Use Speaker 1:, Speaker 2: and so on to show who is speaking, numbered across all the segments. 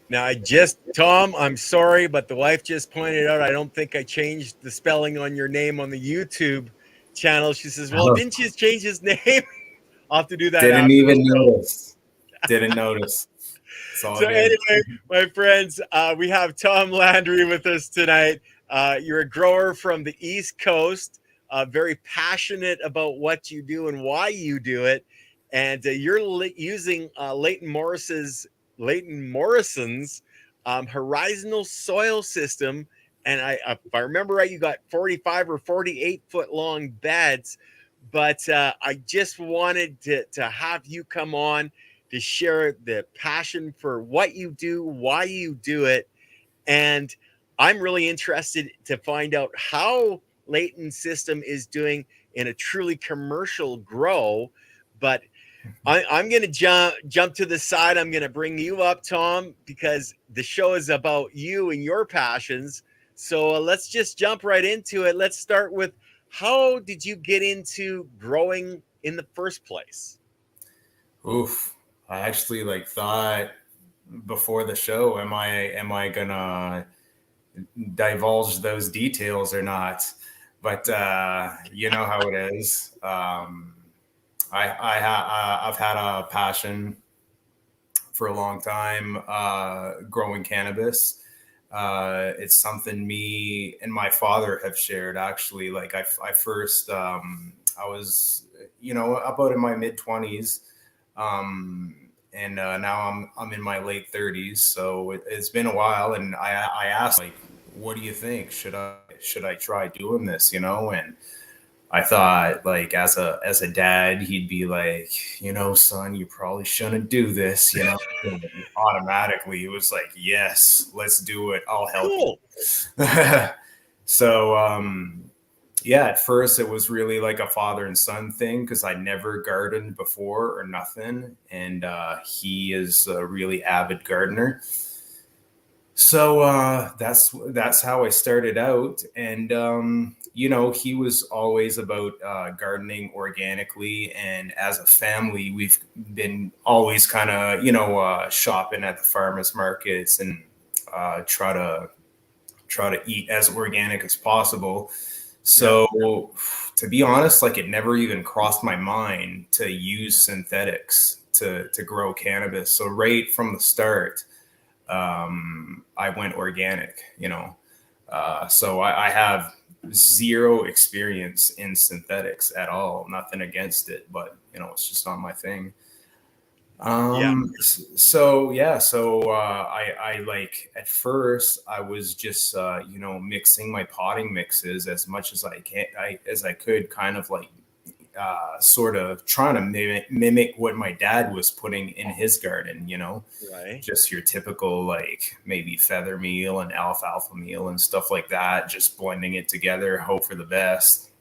Speaker 1: Now, Tom, I'm sorry, but the wife just pointed out I don't think I changed the spelling on your name on the YouTube channel. She says, well,
Speaker 2: Oh,
Speaker 1: didn't you change his name? I'll have to do that
Speaker 2: didn't
Speaker 1: after the
Speaker 2: even
Speaker 1: show.
Speaker 2: notice. Didn't notice. It's all
Speaker 1: So,
Speaker 2: good.
Speaker 1: anyway, my friends, we have Tom Landry with us tonight. You're a grower from the East Coast, very passionate about what you do and why you do it. And you're using Leighton Morrison's horizontal soil system. And if I remember right, you got 45 or 48-foot long beds. But I just wanted to have you come on to share the passion for what you do, why you do it. And I'm really interested to find out how Leighton's system is doing in a truly commercial grow. But I'm going to jump to the side. I'm going to bring you up, Tom, because the show is about you and your passions. So let's just jump right into it. Let's start with, how did you get into growing in the first place?
Speaker 2: Oof. I actually thought before the show, am I gonna divulge those details or not? But you know how it is. I've had a passion for a long time growing cannabis. It's something me and my father have shared. Actually, I first I was about in my mid 20s, and now I'm in my late 30s. So it's been a while, and I asked, what do you think? Should I try doing this? And I thought, as a dad, he'd be like, son, you probably shouldn't do this. And automatically, it was like, yes, let's do it. I'll help
Speaker 1: Cool.
Speaker 2: you. So yeah, at first it was really like a father and son thing because I never gardened before or nothing, and he is a really avid gardener. So that's how I started out, and he was always about gardening organically, and as a family, we've been always kind of shopping at the farmers markets and try to eat as organic as possible.
Speaker 1: Yeah.
Speaker 2: So to be honest, it never even crossed my mind to use synthetics to grow cannabis. So right from the start, I went organic, so I have zero experience in synthetics at all. Nothing against it, but it's just not my thing.
Speaker 1: Yeah.
Speaker 2: So yeah, so I at first I was just mixing my potting mixes as much as I could, kind of sort of trying to mimic what my dad was putting in his garden,
Speaker 1: Right.
Speaker 2: just your typical maybe feather meal and alfalfa meal and stuff like that, just blending it together, hope for the best.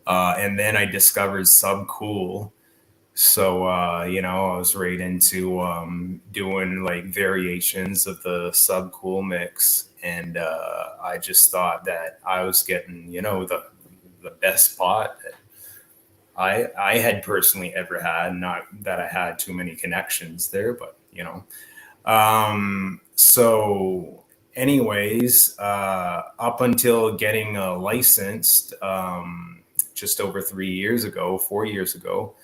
Speaker 2: And then I discovered Subcool. So I was right into doing variations of the Subcool mix, and I just thought that I was getting the best pot that I had personally ever had. Not that I had too many connections there, but so anyways, up until getting licensed just over 3 years ago, 4 years ago,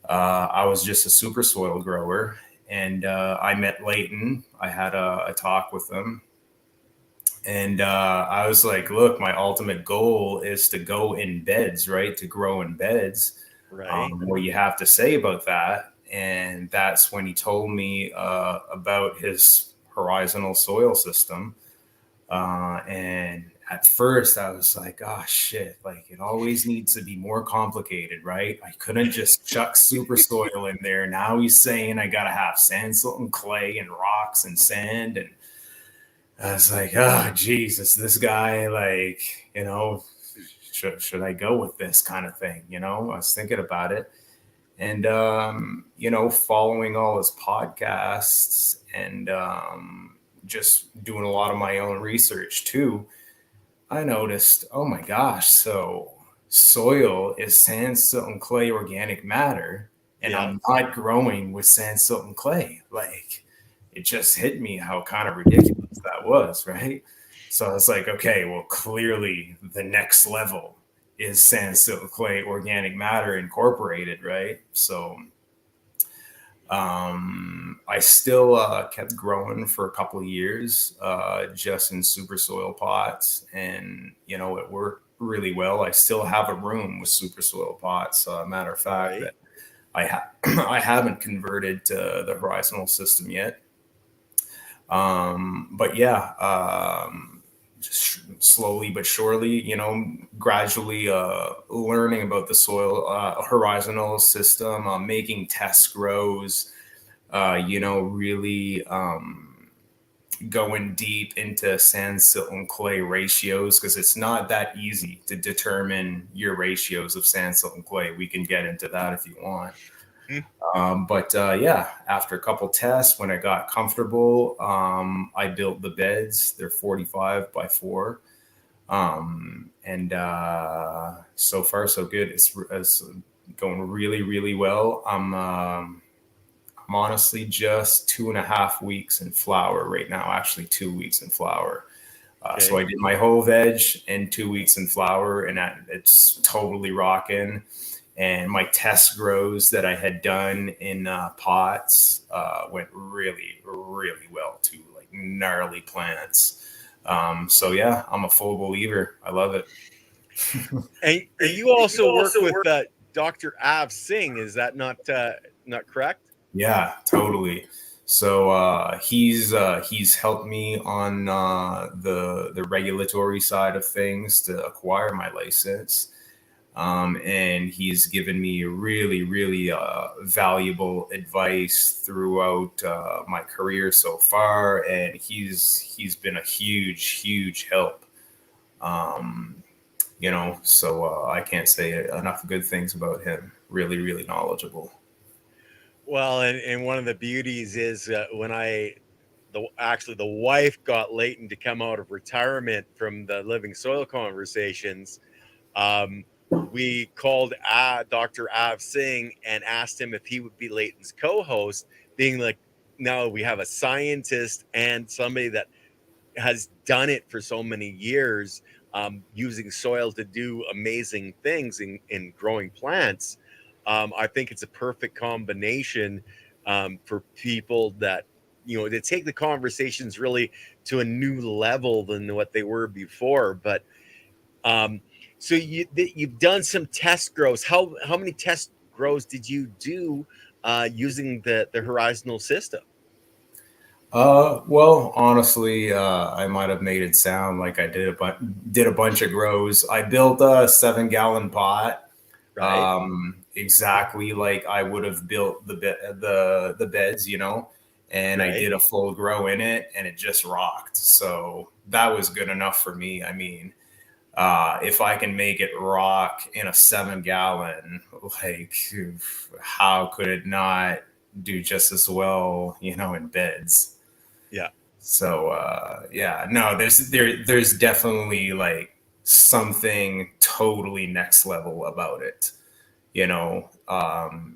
Speaker 2: I was just a super soil grower, and I met Leighton. I had a talk with him, and I was like, "Look, my ultimate goal is to go in beds, right? To grow in beds.
Speaker 1: Right.
Speaker 2: What do you have to say about that?" And that's when he told me about his horizontal soil system. And at first I was like, oh shit, it always needs to be more complicated, right? I couldn't just chuck super soil in there. Now he's saying I gotta have sand, silt, and clay and rocks and sand. And I was like, oh Jesus, this guy, should I go with this kind of thing? I was thinking about it. And following all his podcasts and just doing a lot of my own research too, I noticed, oh my gosh, so soil is sand, silt, and clay organic matter, and
Speaker 1: Yeah.
Speaker 2: I'm not growing with sand, silt, and clay. it just hit me how kind of ridiculous that was, right? So I was like, okay, well, clearly the next level is sand, silt, clay, organic matter incorporated, right? So I still kept growing for a couple of years, just in super soil pots, and it worked really well. I still have a room with super soil pots. Matter of fact,
Speaker 1: Right.
Speaker 2: that I haven't converted to the horizontal system yet. But yeah, just slowly but surely, gradually learning about the soil horizontal system, making test grows, really going deep into sand, silt, and clay ratios, because it's not that easy to determine your ratios of sand, silt, and clay. We can get into that if you want.
Speaker 1: Hmm.
Speaker 2: But yeah, after a couple tests, when I got comfortable, I built the beds. They're 45 by 4. And so far, so good. It's going really, really well. I'm honestly just 2.5 weeks in flower right now, actually 2 weeks in flower. So
Speaker 1: Okay.
Speaker 2: I did my whole veg in 2 weeks in flower, and it's totally rocking. And my test grows that I had done in pots went really, really well too, like gnarly plants. So yeah, I'm a full believer. I love it.
Speaker 1: And you also work with Dr. Av Singh. Is that not correct?
Speaker 2: Yeah, totally. So he's helped me on the regulatory side of things to acquire my license. And he's given me really, really valuable advice throughout my career so far, and he's been a huge, huge help. So I can't say enough good things about him. Really, really knowledgeable.
Speaker 1: Well, and one of the beauties is when the wife got Leighton to come out of retirement from the Living Soil conversations. Um, we called Dr. Av Singh and asked him if he would be Leighton's co-host, being like, no, we have a scientist and somebody that has done it for so many years, using soil to do amazing things in growing plants. I think it's a perfect combination for people that, to take the conversations really to a new level than what they were before. But um, so you've done some test grows. How many test grows did you do using the horizontal system?
Speaker 2: Well, honestly, I might have made it sound like I did a bunch of grows. I built a 7-gallon pot,
Speaker 1: Right,
Speaker 2: exactly like I would have built the beds, and I
Speaker 1: right.
Speaker 2: did a full grow in it, and it just rocked. So that was good enough for me. I mean, if I can make it rock in a 7-gallon, like how could it not do just as well, in beds?
Speaker 1: Yeah.
Speaker 2: So yeah, no, there's definitely like something totally next level about it.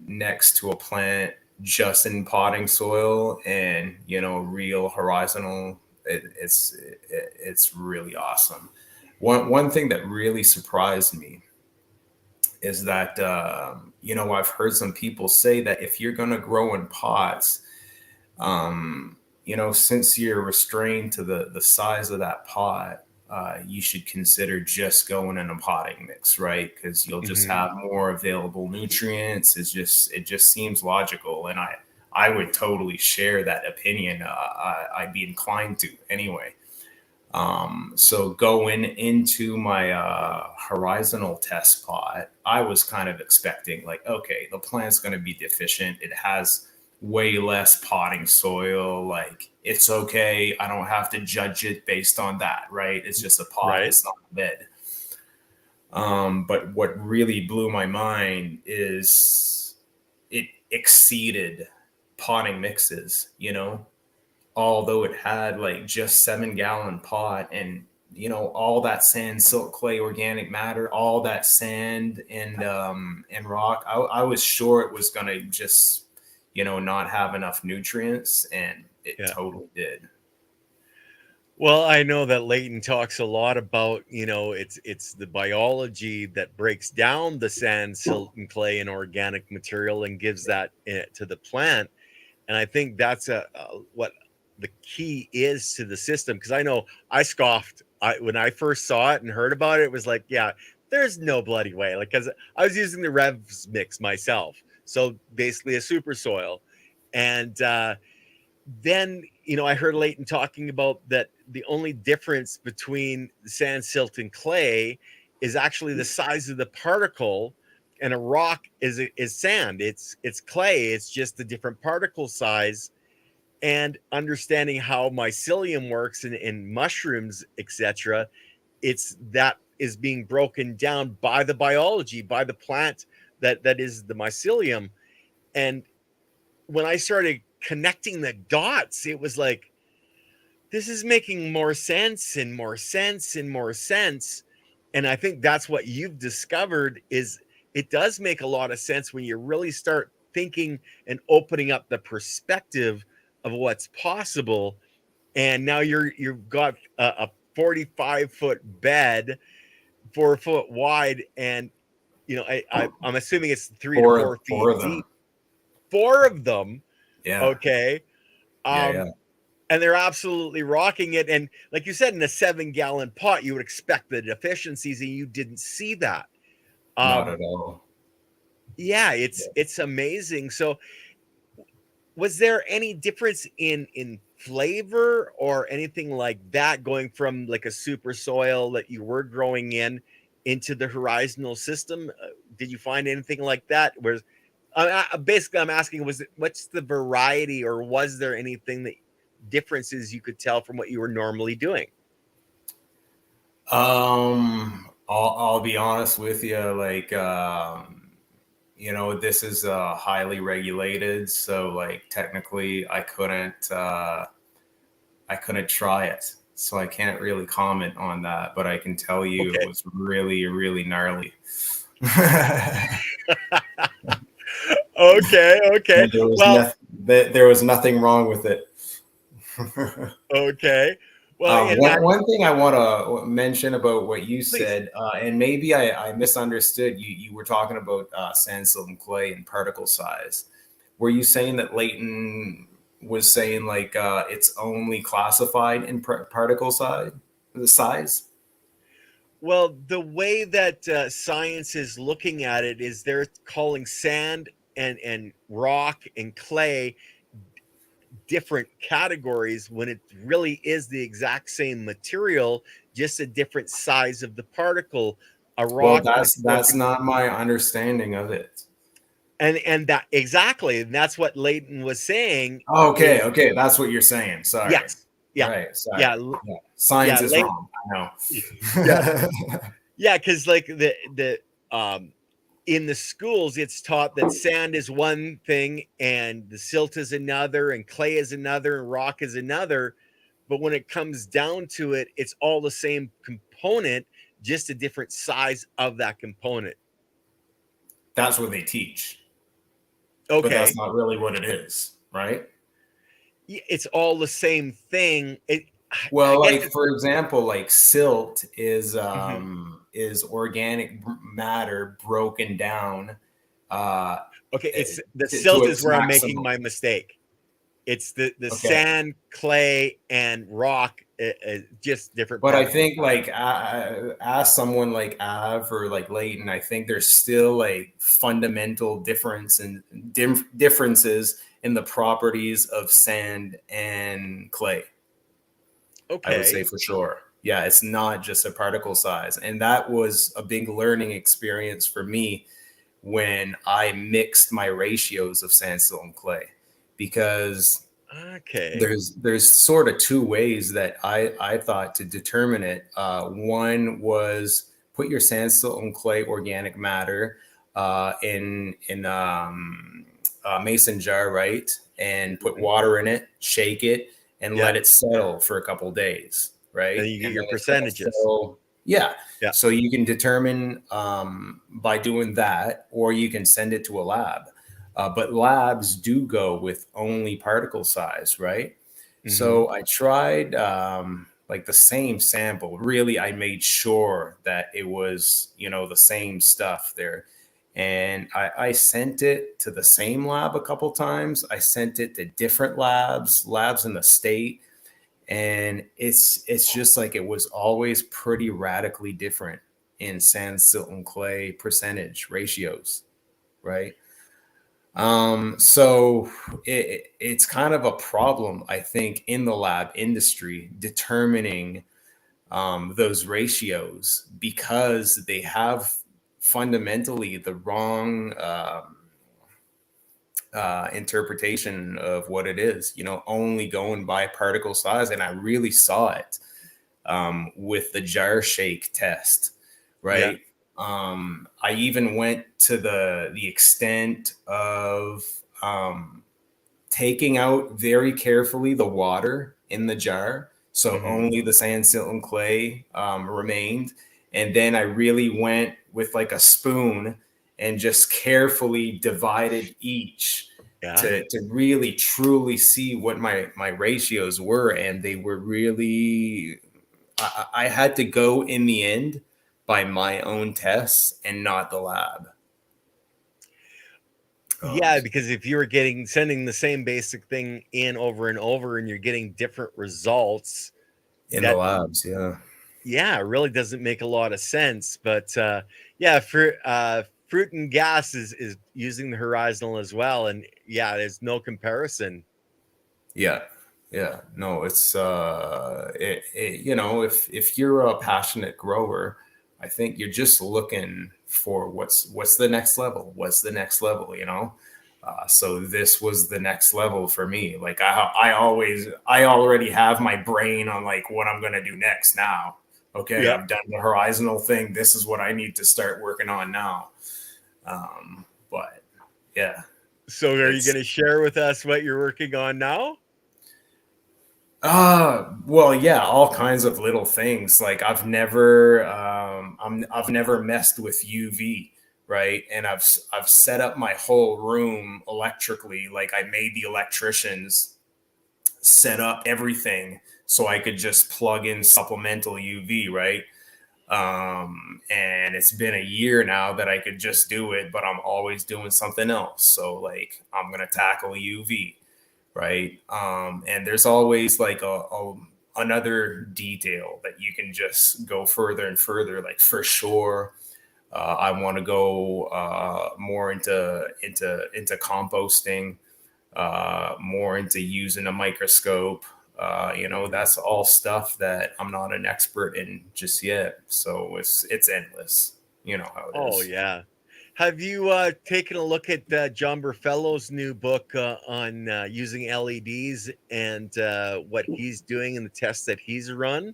Speaker 2: Next to a plant just in potting soil and real horizontal, it's really awesome. One thing that really surprised me is that I've heard some people say that if you're gonna grow in pots, since you're restrained to the size of that pot, you should consider just going in a potting mix, right? Because you'll just
Speaker 1: Hmm.
Speaker 2: have more available nutrients. It just seems logical, and I would totally share that opinion. I'd be inclined to anyway. So going into my horizontal test pot, I was kind of expecting like, okay, the plant's going to be deficient. It has way less potting soil. Like it's okay. I don't have to judge it based on that, right? It's just a pot.
Speaker 1: Right.
Speaker 2: It's not a bed. But what really blew my mind is it exceeded potting mixes, although it had like just 7-gallon pot and all that sand, silt, clay, organic matter, all that sand and rock. I was sure it was gonna just not have enough nutrients, and It
Speaker 1: Yeah.
Speaker 2: totally did.
Speaker 1: Well, I know that Leighton talks a lot about, it's the biology that breaks down the sand, silt, and clay and organic material and gives that to the plant. And I think that's what the key is to the system. Because I know I scoffed when I first saw it and heard about it. It was like, yeah, there's no bloody way. Like, because I was using the Revs mix myself, so basically a super soil, and then I heard Leighton talking about that the only difference between sand, silt, and clay is actually the size of the particle. And a rock is sand. It's clay. It's just a different particle size. And understanding how mycelium works in mushrooms, etc., it's that is being broken down by the biology, by the plant that is the mycelium. And when I started connecting the dots, it was like, this is making more sense and more sense and more sense. And I think that's what you've discovered is it does make a lot of sense when you really start thinking and opening up the perspective of what's possible. And now you've got a 45-foot bed, 4 foot wide, and I'm assuming it's 3 to 4 feet
Speaker 2: Four of them.
Speaker 1: deep. Four of them.
Speaker 2: Yeah.
Speaker 1: Okay.
Speaker 2: Yeah. Yeah.
Speaker 1: And they're absolutely rocking it. And like you said, in a 7-gallon pot, you would expect the deficiencies, and you didn't see that.
Speaker 2: Not at all.
Speaker 1: Yeah, it's amazing. So, was there any difference in flavor or anything like that going from like a super soil that you were growing in into the horizontal system? Did you find anything like that? Whereas, basically, I'm asking, what's the variety, or was there anything that differences you could tell from what you were normally doing?
Speaker 2: I'll be honest with you. Like, this is highly regulated, so like technically, I couldn't try it, so I can't really comment on that. But I can tell you, it
Speaker 1: Okay.
Speaker 2: was really, really gnarly.
Speaker 1: Okay. Okay.
Speaker 2: There was
Speaker 1: Well,
Speaker 2: nothing. There was nothing wrong with it.
Speaker 1: okay. Well, and that,
Speaker 2: One thing I want to mention about what you
Speaker 1: please.
Speaker 2: said, and maybe I misunderstood you. You were talking about sand, silt, and clay and particle size. Were you saying that Leighton was saying like it's only classified in particle size, the size?
Speaker 1: Well, the way that science is looking at it is they're calling sand and rock and clay different categories when it really is the exact same material, just a different size of the particle. A
Speaker 2: Well,
Speaker 1: rock, when it's
Speaker 2: that's
Speaker 1: broken,
Speaker 2: not my understanding of it.
Speaker 1: and that exactly, and that's what Leighton was saying.
Speaker 2: Okay,
Speaker 1: Is
Speaker 2: okay, that's what you're saying. Sorry.
Speaker 1: yes, yeah,
Speaker 2: Right, sorry.
Speaker 1: yeah,
Speaker 2: Yeah. Science
Speaker 1: yeah,
Speaker 2: is wrong. I
Speaker 1: yeah,
Speaker 2: know.
Speaker 1: yeah, because like the in the schools, it's taught that sand is one thing and the silt is another and clay is another and rock is another. But when it comes down to it, it's all the same component, just a different size of that component.
Speaker 2: That's what they teach, but that's
Speaker 1: Okay.
Speaker 2: not really what it is, right?
Speaker 1: It's all the same thing. I
Speaker 2: Well,
Speaker 1: guess
Speaker 2: like for example, like silt
Speaker 1: mhm.
Speaker 2: is organic matter broken down uh
Speaker 1: Okay.
Speaker 2: eh,
Speaker 1: It's the
Speaker 2: to
Speaker 1: silt is
Speaker 2: its
Speaker 1: where I'm making
Speaker 2: maximum.
Speaker 1: my mistake. It's the
Speaker 2: Okay.
Speaker 1: sand, clay, and rock, just different
Speaker 2: But I
Speaker 1: particle
Speaker 2: think
Speaker 1: size.
Speaker 2: like ask someone like Av or like Leighton, I think there's still like fundamental differences in the properties of sand and clay. I would say
Speaker 1: Okay.
Speaker 2: for sure. Yeah, it's not just a particle size. And that was a big learning experience for me when I mixed my ratios of sandstone and clay, because
Speaker 1: Okay.
Speaker 2: there's sort of two ways that I thought to determine it. One was put your sandstone and clay organic matter in a mason jar, right, and put
Speaker 1: Mhm.
Speaker 2: water in it, shake it, and
Speaker 1: Yeah.
Speaker 2: let it settle for a couple days,
Speaker 1: And
Speaker 2: right,
Speaker 1: you get
Speaker 2: and then
Speaker 1: your
Speaker 2: it's going to
Speaker 1: percentages.
Speaker 2: settle. Yeah,
Speaker 1: Yeah.
Speaker 2: so you can determine by doing that, or you can send it to a lab. But labs do go with only particle size, right?
Speaker 1: Hmm.
Speaker 2: So I tried like the same sample. Really, I made sure that it was, the same stuff there. And I sent it to the same lab a couple times. I sent it to different labs in the state. And it's just like it was always pretty radically different in sand, silt, and clay percentage ratios, right? So it's kind of a problem, I think, in the lab industry determining those ratios because they have fundamentally the wrong interpretation of what it is, only going by particle size. And I really saw it with the jar shake test,
Speaker 1: Yeah.
Speaker 2: right? I even went to the extent of taking out very carefully the water in the jar, so
Speaker 1: Hmm.
Speaker 2: only the sand, silt, and clay remained. And then I really went with like a spoon and just carefully divided each
Speaker 1: Yeah.
Speaker 2: to really truly see what my ratios were, and they were really. I had to go in the end by my own tests and not the lab.
Speaker 1: Yeah, because if you were sending the same basic thing in over and over and you're getting different results,
Speaker 2: In the
Speaker 1: that
Speaker 2: labs, yeah.
Speaker 1: yeah, it really doesn't make a lot of sense. But yeah, for fruit and gas is using the horizontal as well, and yeah, there's no comparison.
Speaker 2: Yeah. Yeah. No, it's if you're a passionate grower, I think you're just looking for what's the next level? What's the next level? So this was the next level for me. Like I already have my brain on like what I'm gonna do next now. Okay,
Speaker 1: Yeah.
Speaker 2: I've done the horizontal thing. This is what I need to start working on now. But yeah,
Speaker 1: So are you going
Speaker 2: it's
Speaker 1: to share with us what you're working on now?
Speaker 2: well, yeah, all kinds of little things. Like I've never messed with UV, right? And I've set up my whole room electrically. Like I made the electricians set up everything so I could just plug in supplemental UV, right? And it's been a year now that I could just do it, but I'm always doing something else. So like I'm gonna tackle UV, right? And there's always like a another detail that you can just go further and further. Like for sure, I want to go more into composting, more into using a microscope.
Speaker 1: Mhm.
Speaker 2: That's all stuff that I'm not an expert in just yet. So it's endless. You know how it
Speaker 1: Oh
Speaker 2: is.
Speaker 1: yeah. Have you taken a look at John Burfello's new book on using LEDs and what he's doing and the tests that he's run?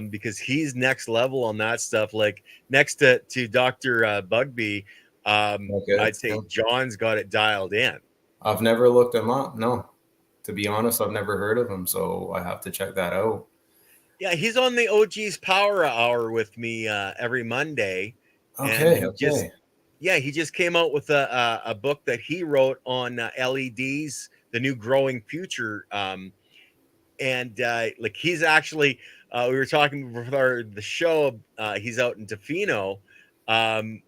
Speaker 1: Because he's next level on that stuff. Like next to Dr. Bugby,
Speaker 2: Okay.
Speaker 1: I'd say John's got it dialed in.
Speaker 2: I've never looked him up. No, to be honest, I've never heard of him, so I have to check that out.
Speaker 1: Yeah, he's on the OG's Power Hour with me every Monday, and
Speaker 2: Okay, okay,
Speaker 1: he just came out with a book that he wrote on LEDs, the new growing future. And like he's actually, we were talking before the show. He's out in Tofino, um,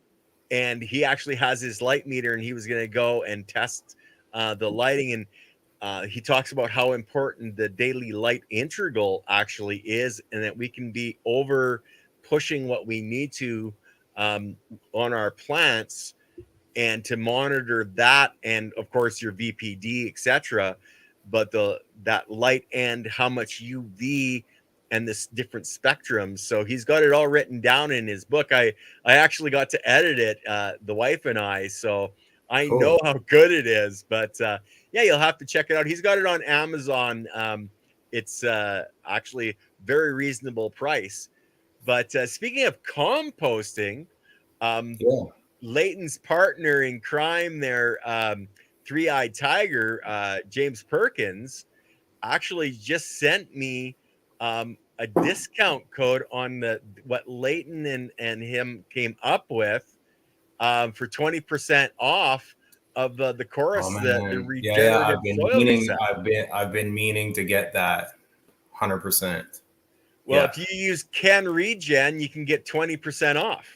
Speaker 1: and he actually has his light meter, and he was going to go and test the lighting. And he talks about how important the daily light integral actually is, and that we can be over pushing what we need to on our plants and to monitor that, and of course your VPD, etc. But the that light and how much UV and this different spectrums. So he's got it all written down in his book. I actually got to edit it, the wife and I. So I know
Speaker 2: cool.
Speaker 1: how good it is. But yeah, you'll have to check it out. He's got it on Amazon. It's actually very reasonable price. But speaking of composting, um,
Speaker 2: Yeah.
Speaker 1: Leighton's partner in crime there, Three-Eyed Tiger, James Perkins, actually just sent me a discount code on the what Leighton and him came up with for 20% off of the
Speaker 2: Oh
Speaker 1: chorus, the
Speaker 2: man, yeah.
Speaker 1: regenerative
Speaker 2: I've been
Speaker 1: soil
Speaker 2: meaning.
Speaker 1: reset.
Speaker 2: I've been meaning to get that. 100%.
Speaker 1: Well,
Speaker 2: Yeah.
Speaker 1: if you use Ken Regen, you can get 20% off.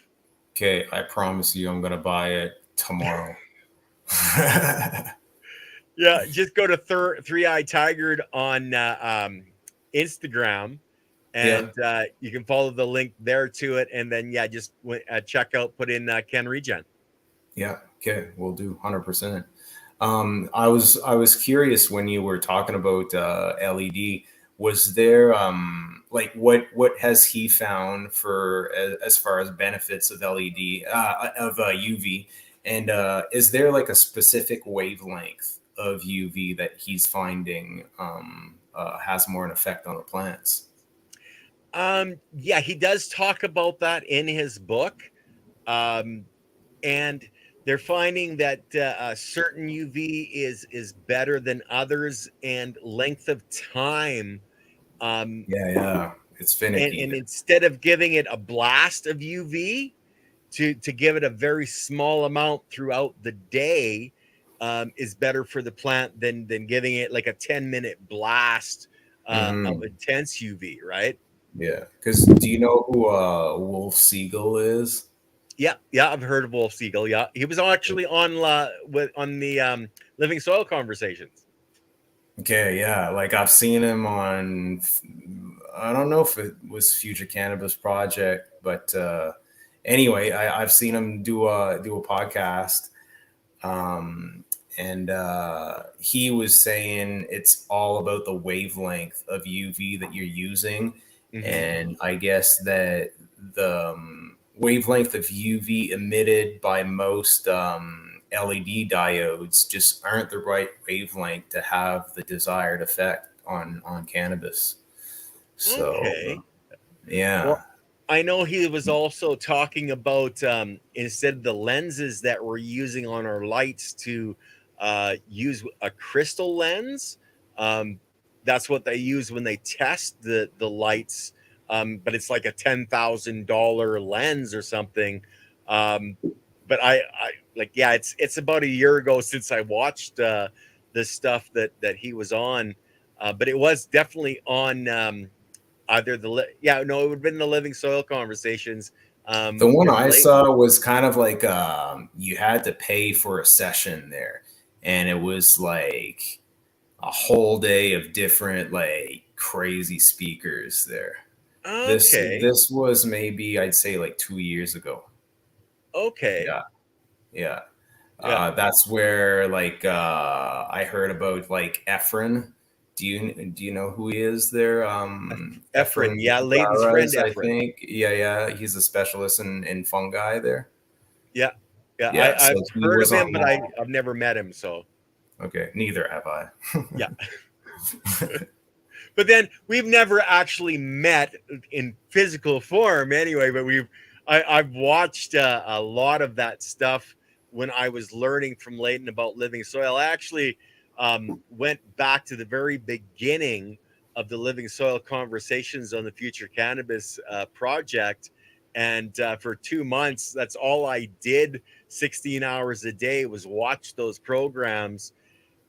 Speaker 2: Okay. I promise you, I'm gonna buy it tomorrow.
Speaker 1: Yeah, just go to Three Eye Tigered on Instagram,
Speaker 2: Yeah.
Speaker 1: and you can follow the link there to it. And then yeah, just check out, put in Ken Regen.
Speaker 2: Yeah. Okay. We'll do 100%. I was curious when you were talking about LED. Was there like what has he found for as far as benefits of LED of UV, and is there like a specific wavelength of UV that he's finding has more an effect on the plants?
Speaker 1: Yeah, he does talk about that in his book. Um, and they're finding that certain UV is better than others, and length of time. Um,
Speaker 2: Yeah, yeah, it's finicky.
Speaker 1: and instead of giving it a blast of UV, to give it a very small amount throughout the day is better for the plant than giving it like a 10-minute blast of
Speaker 2: Hmm.
Speaker 1: intense UV, right?
Speaker 2: Yeah, because do you know who Wolf Siegel is?
Speaker 1: Yeah, yeah, I've heard of Wolf Siegel. Yeah, he was actually on the Living Soil Conversations.
Speaker 2: Okay, yeah, like I've seen him on, I don't know if it was Future Cannabis Project, but anyway, I've seen him do a podcast, um, and he was saying it's all about the wavelength of UV that you're using,
Speaker 1: Hmm.
Speaker 2: and I guess that the wavelength of UV emitted by most LED diodes just aren't the right wavelength to have the desired effect on cannabis. So
Speaker 1: Okay.
Speaker 2: yeah.
Speaker 1: Well, I know he was also talking about instead of the lenses that we're using on our lights to use a crystal lens. Um, that's what they use when they test the lights. But it's like a $10,000 lens or something. Um, but I like, yeah, it's about a year ago since I watched the stuff that he was on. But it was definitely on either yeah, no, it would have been the Living Soil Conversations
Speaker 2: The one
Speaker 1: from
Speaker 2: I
Speaker 1: Leighton.
Speaker 2: saw was kind of like you had to pay for a session there, and it was like a whole day of different like crazy speakers there. This
Speaker 1: Okay,
Speaker 2: this was maybe I'd say like 2 years ago.
Speaker 1: okay,
Speaker 2: Yeah, yeah.
Speaker 1: yeah,
Speaker 2: That's where like I heard about like Efren. Do you know who he is there? Efren
Speaker 1: Efren, yeah, Leighton's friend
Speaker 2: Gutierrez, I
Speaker 1: Efren.
Speaker 2: think. Yeah, yeah. He's a specialist in fungi there.
Speaker 1: Yeah, yeah,
Speaker 2: Yeah,
Speaker 1: I've
Speaker 2: so he
Speaker 1: heard
Speaker 2: was
Speaker 1: of
Speaker 2: on
Speaker 1: him, but
Speaker 2: that.
Speaker 1: I've never met him. So
Speaker 2: Okay, neither have I.
Speaker 1: yeah, but then we've never actually met in physical form anyway. But I've watched a lot of that stuff when I was learning from Leighton about living soil. I actually went back to the very beginning of the Living Soil Conversations on the Future Cannabis project. And for 2 months, that's all I did. 16 hours a day was watch those programs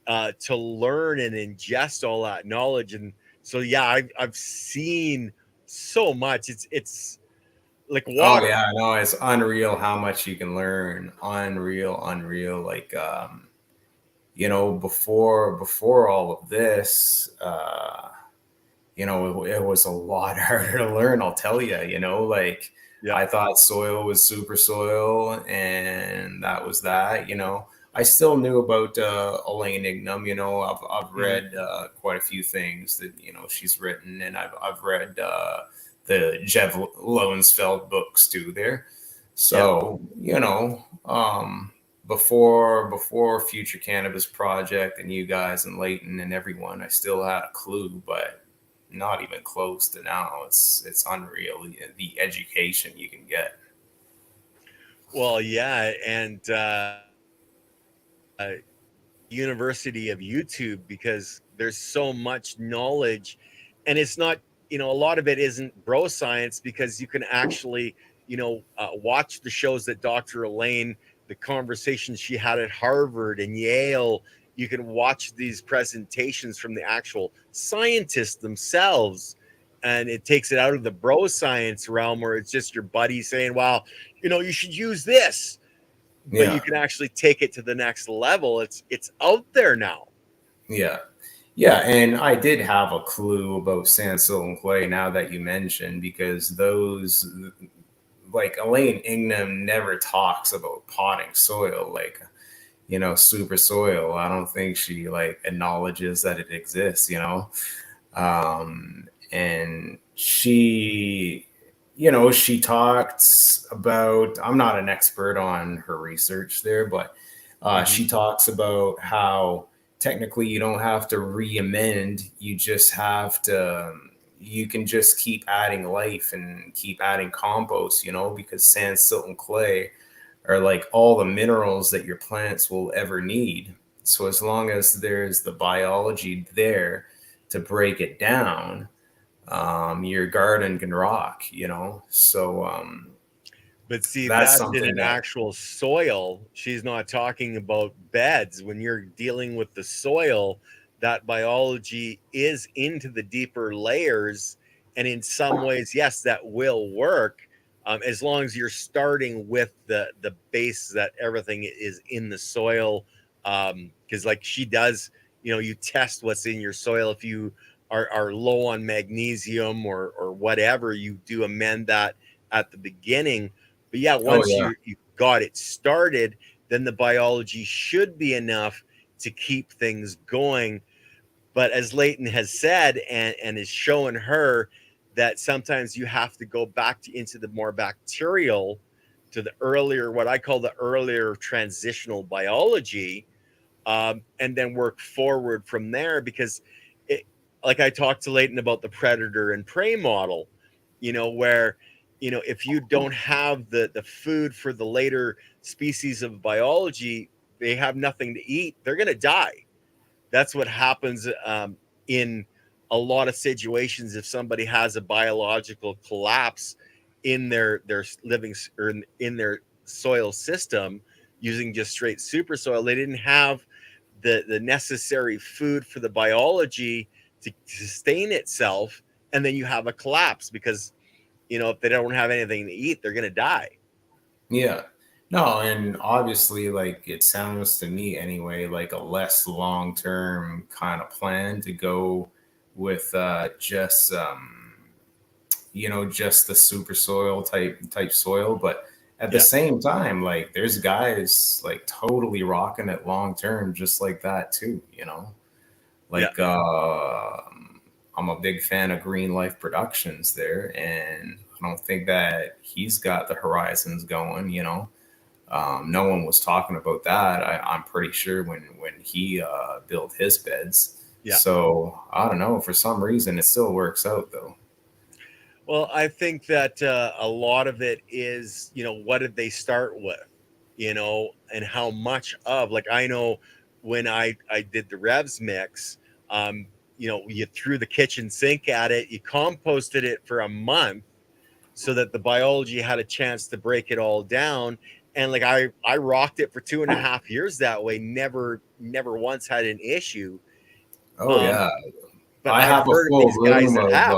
Speaker 1: to learn and ingest all that knowledge. And so, yeah, I've seen so much. It's like
Speaker 2: Oh
Speaker 1: water.
Speaker 2: yeah, no, it's unreal how much you can learn. Unreal, unreal. Like before all of this, it was a lot harder to learn, I'll tell you. Like
Speaker 1: Yeah.
Speaker 2: I thought soil was super soil and that was that. I still knew about Elaine Ignam. I've
Speaker 1: Mhm.
Speaker 2: read quite a few things that she's written, and I've read the Jeff Lowenfeld books too there.
Speaker 1: Yeah.
Speaker 2: So before Future Cannabis Project and you guys and Leighton and everyone, I still had a clue, but not even close to now. It's unreal the education you can get.
Speaker 1: Well, yeah, and university of YouTube, because there's so much knowledge, and it's not, a lot of it isn't bro science, because you can actually watch the shows that Dr. Elaine the conversations she had at Harvard and Yale. You can watch these presentations from the actual scientists themselves, and it takes it out of the bro science realm where it's just your buddy saying, well, you should use this, but you
Speaker 2: Yeah.
Speaker 1: can actually take it to the next level. It's out there now.
Speaker 2: Yeah. Yeah. And I did have a clue about sand, silt, and clay now that you mentioned, because those, like Elaine Ingham never talks about potting soil, like, super soil. I don't think she like acknowledges that it exists. And she talks about, I'm not an expert on her research there, but
Speaker 1: Mm-hmm.
Speaker 2: she talks about how technically you don't have to re-amend, you can just keep adding life and keep adding compost, because sand, silt, and clay are like all the minerals that your plants will ever need. So as long as there's the biology there to break it down, your garden can rock. So
Speaker 1: But see,
Speaker 2: that's
Speaker 1: that's in
Speaker 2: something
Speaker 1: an
Speaker 2: that,
Speaker 1: actual soil. She's not talking about beds. When you're dealing with the soil, that biology is into the deeper layers. And in some ways, yes, that will work, as long as you're starting with the base that everything is in the soil. Because, like she does, you test what's in your soil. If you are low on magnesium or whatever, you do amend that at the beginning. But yeah,
Speaker 2: oh
Speaker 1: once
Speaker 2: yeah,
Speaker 1: you got it started, then the biology should be enough to keep things going. But as Leighton has said and is showing her, that sometimes you have to go back into the more bacterial, to the earlier, what I call the earlier transitional biology, and then work forward from there. Because it, like I talked to Leighton about the predator and prey model, where if you don't have the food for the later species of biology, they have nothing to eat, they're going to die. That's what happens, in a lot of situations. If somebody has a biological collapse in their living, or in their soil system, using just straight super soil, they didn't have the necessary food for the biology to sustain itself, and then you have a collapse because if they don't have anything to eat, they're going to die.
Speaker 2: yeah. No, and obviously, like it sounds to me anyway, like a less long-term kind of plan to go with just the super soil type soil. But at the
Speaker 1: Yeah,
Speaker 2: same time, like there's guys like totally rocking it long term, just like that too.
Speaker 1: yeah,
Speaker 2: Like I'm a big fan of Green Life Productions there, and I don't think that he's got the horizons going. No one was talking about that. I'm pretty sure when he built his beds.
Speaker 1: yeah.
Speaker 2: So I don't know. For some reason, it still works out though.
Speaker 1: Well, I think that a lot of it is, what did they start with, and how much of, like, I know when I did the Revs mix, you threw the kitchen sink at it, you composted it for a month so that the biology had a chance to break it all down. And like I rocked it for 2.5 years that way, never once had an issue.
Speaker 2: Oh
Speaker 1: Um,
Speaker 2: yeah,
Speaker 1: but
Speaker 2: I
Speaker 1: I've
Speaker 2: have a
Speaker 1: heard of
Speaker 2: full
Speaker 1: these guys
Speaker 2: room
Speaker 1: that
Speaker 2: of
Speaker 1: have.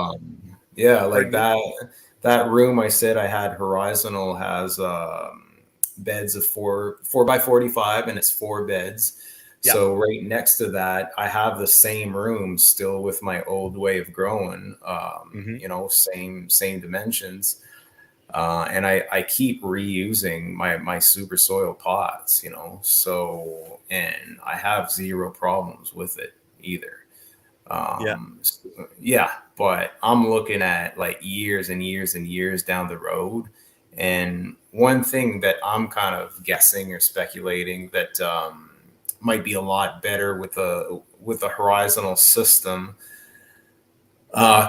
Speaker 2: yeah, like
Speaker 1: Pardon me?
Speaker 2: that room I said I had horizontal has beds of four by 45, and it's four beds.
Speaker 1: Yeah.
Speaker 2: So right next to that, I have the same room still with my old way of growing.
Speaker 1: Hmm.
Speaker 2: Same dimensions. And I keep reusing my super soil pots. So, and I have zero problems with it either.
Speaker 1: Yeah.
Speaker 2: Um, yeah, but I'm looking at like years and years and years down the road. And one thing that I'm kind of guessing or speculating that might be a lot better with a horizontal system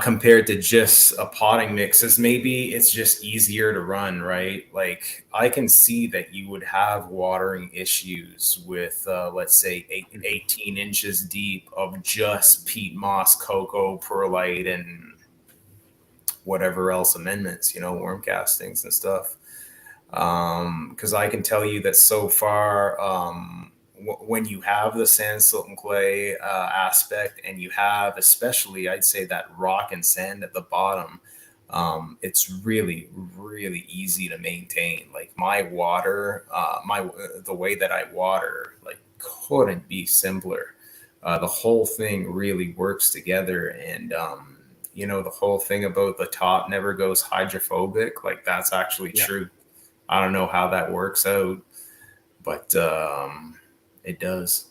Speaker 2: compared to just a potting mix is maybe it's just easier to run, right? Like I can see that you would have watering issues with, let's say, 18 inches deep of just peat moss, cocoa, perlite, and whatever else amendments, worm castings and stuff. Because I can tell you that so far, when you have the sand, silt, and clay aspect, and you have especially, I'd say, that rock and sand at the bottom, it's really, really easy to maintain. Like my water, the way that I water, like couldn't be simpler. The whole thing really works together, and the whole thing about the top never goes hydrophobic, like that's actually
Speaker 1: Yeah.
Speaker 2: true. I don't know how that works out, but it does.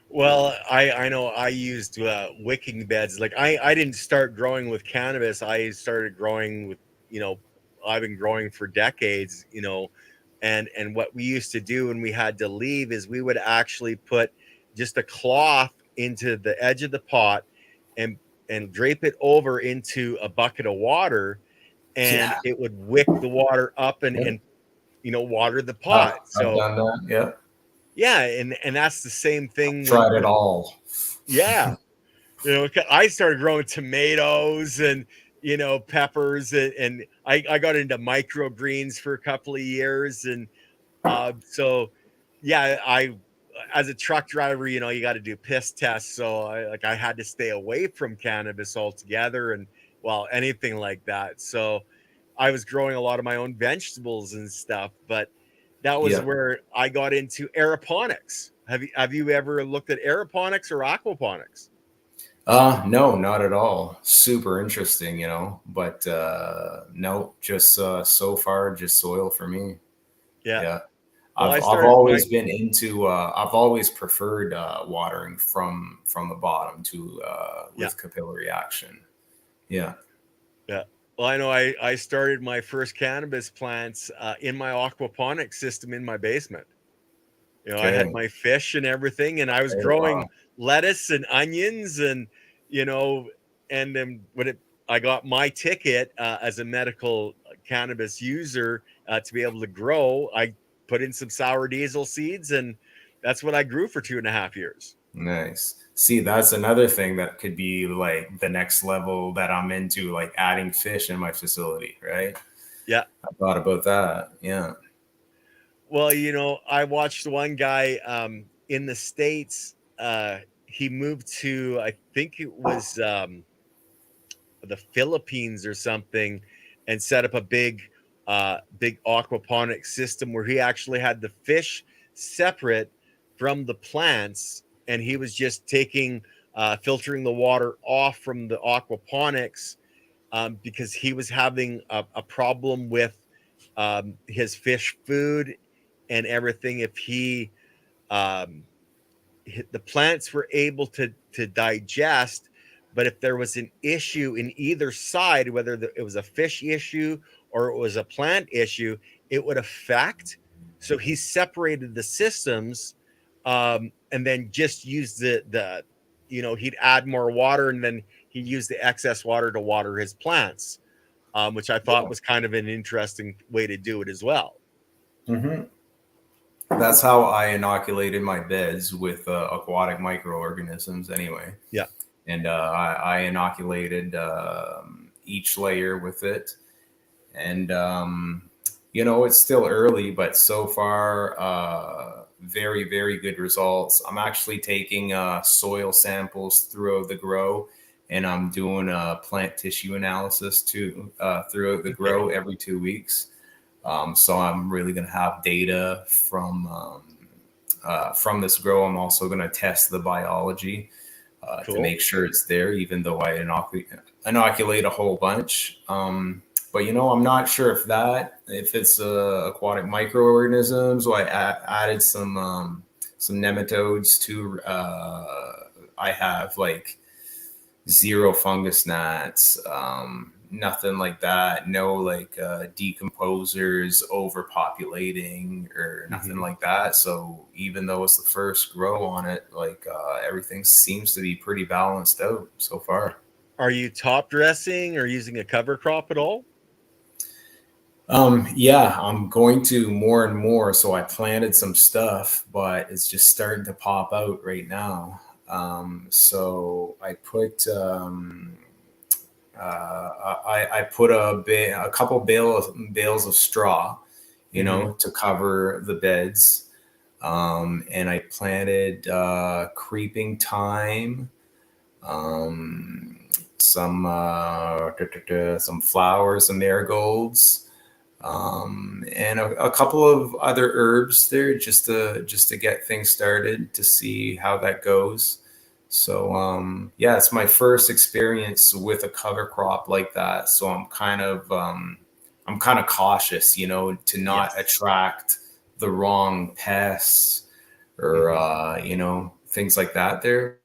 Speaker 1: Well, I know I used wicking beds. Like I didn't start growing with cannabis. I started growing with, you know, I've been growing for decades, you know, and what we used to do when we had to leave is we would actually put just a cloth into the edge of the pot and drape it over into a bucket of water, and
Speaker 2: Yeah.
Speaker 1: it would wick the water up
Speaker 2: Yep.
Speaker 1: and you know, water the
Speaker 2: I've,
Speaker 1: pot.
Speaker 2: I've
Speaker 1: So
Speaker 2: done that. Yeah.
Speaker 1: yeah, and that's the same thing
Speaker 2: Tried it
Speaker 1: with
Speaker 2: all.
Speaker 1: yeah. You know, I started growing tomatoes and you know peppers, and I got into microgreens for a couple of years, and so yeah, I as a truck driver, you know, you got to do piss tests, so I had to stay away from cannabis altogether, and well, anything like that. So I was growing a lot of my own vegetables and stuff, but that was
Speaker 2: Yeah.
Speaker 1: where I got into aeroponics. Have you ever looked at aeroponics or aquaponics?
Speaker 2: No, not at all. Super interesting, but no, just so far, just soil for me.
Speaker 1: Yeah.
Speaker 2: Yeah.
Speaker 1: Well, I
Speaker 2: I've
Speaker 1: started my
Speaker 2: always been into I've always preferred watering from the bottom to
Speaker 1: yeah,
Speaker 2: with capillary action. Yeah.
Speaker 1: yeah. Well, I know I started my first cannabis plants in my aquaponics system in my basement. You know, I had
Speaker 2: Okay.
Speaker 1: my fish and everything, and I was
Speaker 2: Oh,
Speaker 1: growing
Speaker 2: wow.
Speaker 1: lettuce and onions, and you know, and then I got my ticket as a medical cannabis user to be able to grow, I put in some sour diesel seeds, and that's what I grew for 2.5 years.
Speaker 2: Nice. See, that's another thing that could be like the next level that I'm into, like adding fish in my facility, right?
Speaker 1: Yeah.
Speaker 2: I thought about that. Yeah.
Speaker 1: Well, you know, I watched one guy in the States. He moved to, I think it was the Philippines or something, and set up a big aquaponic system where he actually had the fish separate from the plants, and he was just taking filtering the water off from the aquaponics because he was having a problem with his fish food and everything. If he um, the plants were able to digest, but if there was an issue in either side, whether it was a fish issue or it was a plant issue, it would affect. So he separated the systems, and then just used the you know, he'd add more water, and then he'd use the excess water to water his plants, which I thought
Speaker 2: Yeah.
Speaker 1: was kind of an interesting way to do it as well.
Speaker 2: Hmm. That's how I inoculated my beds with aquatic microorganisms anyway.
Speaker 1: Yeah.
Speaker 2: And I inoculated each layer with it. And, it's still early, but so far, very, very good results. I'm actually taking soil samples throughout the grow, and I'm doing a plant tissue analysis too throughout the
Speaker 1: Okay.
Speaker 2: grow every 2 weeks. So I'm really going to have data from this grow. I'm also going to test the biology to
Speaker 1: Cool.
Speaker 2: make sure it's there, even though I inoculate a whole bunch. But I'm not sure if it's aquatic microorganisms. So I added some nematodes to. I have like zero fungus gnats, nothing like that. No like decomposers overpopulating or nothing
Speaker 1: Mhm.
Speaker 2: like that. So even though it's the first grow on it, like everything seems to be pretty balanced out so far.
Speaker 1: Are you top dressing or using a cover crop at all?
Speaker 2: Yeah, I'm going to more and more. So I planted some stuff, but it's just starting to pop out right now. So I put I put a couple bales of straw,
Speaker 1: Mm-hmm.
Speaker 2: to cover the beds. And I planted creeping thyme, um, some flowers, some marigolds, and a couple of other herbs there, just to get things started, to see how that goes. So yeah, it's my first experience with a cover crop like that. So I'm kind of cautious, to not
Speaker 1: Yes.
Speaker 2: attract the wrong pests or
Speaker 1: Mm-hmm.
Speaker 2: things like that there.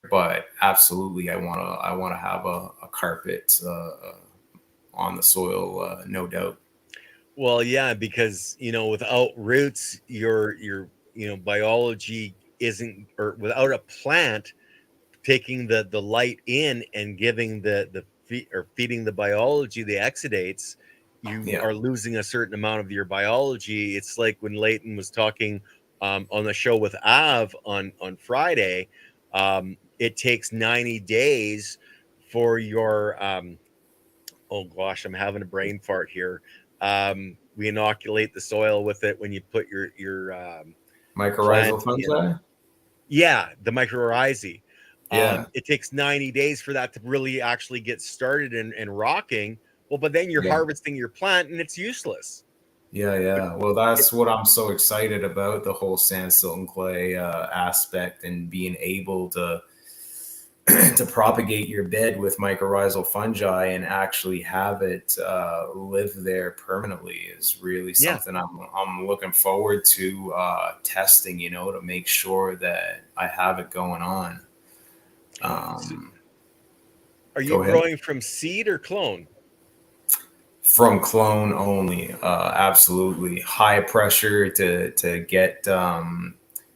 Speaker 2: But absolutely, I want to have a carpet on the soil, no doubt.
Speaker 1: Well, yeah, because without roots, your biology isn't, or without a plant taking the light in and giving or feeding the biology the exudates, you
Speaker 2: Yeah,
Speaker 1: are losing a certain amount of your biology. It's like when Leighton was talking on the show with Av on Friday. It takes 90 days for your oh gosh, I'm having a brain fart here. We inoculate the soil with it when you put your
Speaker 2: mycorrhizal
Speaker 1: plant in.
Speaker 2: fungi.
Speaker 1: Yeah, the mycorrhizae.
Speaker 2: Yeah,
Speaker 1: It takes 90 days for that to really actually get started and rocking. Well, but then you're
Speaker 2: yeah.
Speaker 1: harvesting your plant and it's useless.
Speaker 2: Yeah,
Speaker 1: It,
Speaker 2: yeah. Well,
Speaker 1: it,
Speaker 2: that's what I'm so excited about, the whole sand, silt, and clay aspect, and being able to to propagate your bed with mycorrhizal fungi and actually have it live there permanently is really
Speaker 1: yeah.
Speaker 2: something I'm looking forward to testing, to make sure that I have it going on.
Speaker 1: So
Speaker 2: Um,
Speaker 1: are you
Speaker 2: Go ahead.
Speaker 1: growing from seed or clone?
Speaker 2: From clone only, absolutely high pressure to get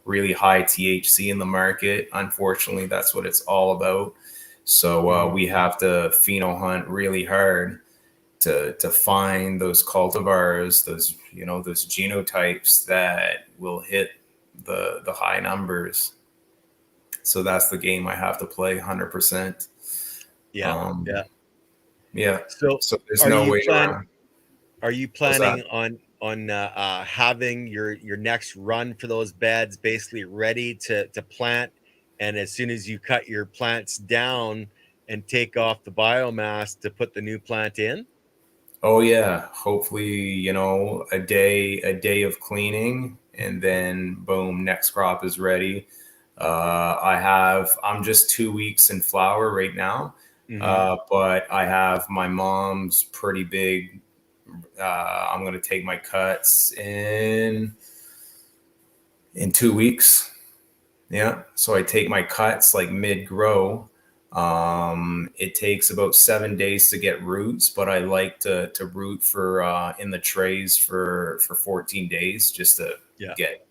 Speaker 2: really high THC in the market. Unfortunately, that's what it's all about. So
Speaker 1: Hmm.
Speaker 2: we have to pheno hunt really hard to find those cultivars, those genotypes that will hit the high numbers. So that's the game I have to play 100%.
Speaker 1: Yeah,
Speaker 2: Um,
Speaker 1: yeah.
Speaker 2: yeah.
Speaker 1: So
Speaker 2: So there's
Speaker 1: are
Speaker 2: no
Speaker 1: you
Speaker 2: way
Speaker 1: plan
Speaker 2: around.
Speaker 1: are you
Speaker 2: What's that?
Speaker 1: planning on having your next run for those beds basically ready to plant, and as soon as you cut your plants down and take off the biomass to put the new plant in?
Speaker 2: Oh yeah, hopefully, a day of cleaning, and then boom, next crop is ready. I'm just 2 weeks in flower right now.
Speaker 1: Hmm.
Speaker 2: But I have my mom's pretty big. I'm going to take my cuts in 2 weeks. Yeah. So I take my cuts like mid grow. It takes about 7 days to get roots, but I like to root for in the trays for 14 days just to
Speaker 1: Yeah,
Speaker 2: get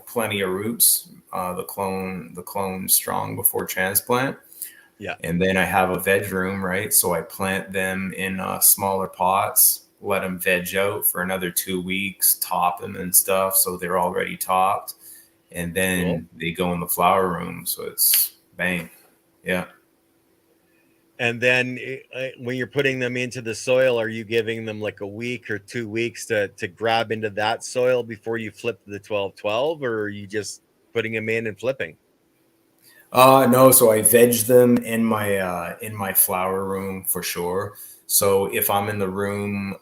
Speaker 2: plenty of roots. The clone strong before transplant,
Speaker 1: yeah.
Speaker 2: and then I have a veg room, right? So I plant them in smaller pots, let them veg out for another 2 weeks, top them and stuff, so they're already topped, and
Speaker 1: Cool.
Speaker 2: then they go in the flower room. So it's bang. Yeah.
Speaker 1: And then when you're putting them into the soil, are you giving them like a week or 2 weeks to grab into that soil before you flip to the 12-12, or are you just putting them in and flipping?
Speaker 2: No, so I veg them in my flower room for sure. So if I'm in the room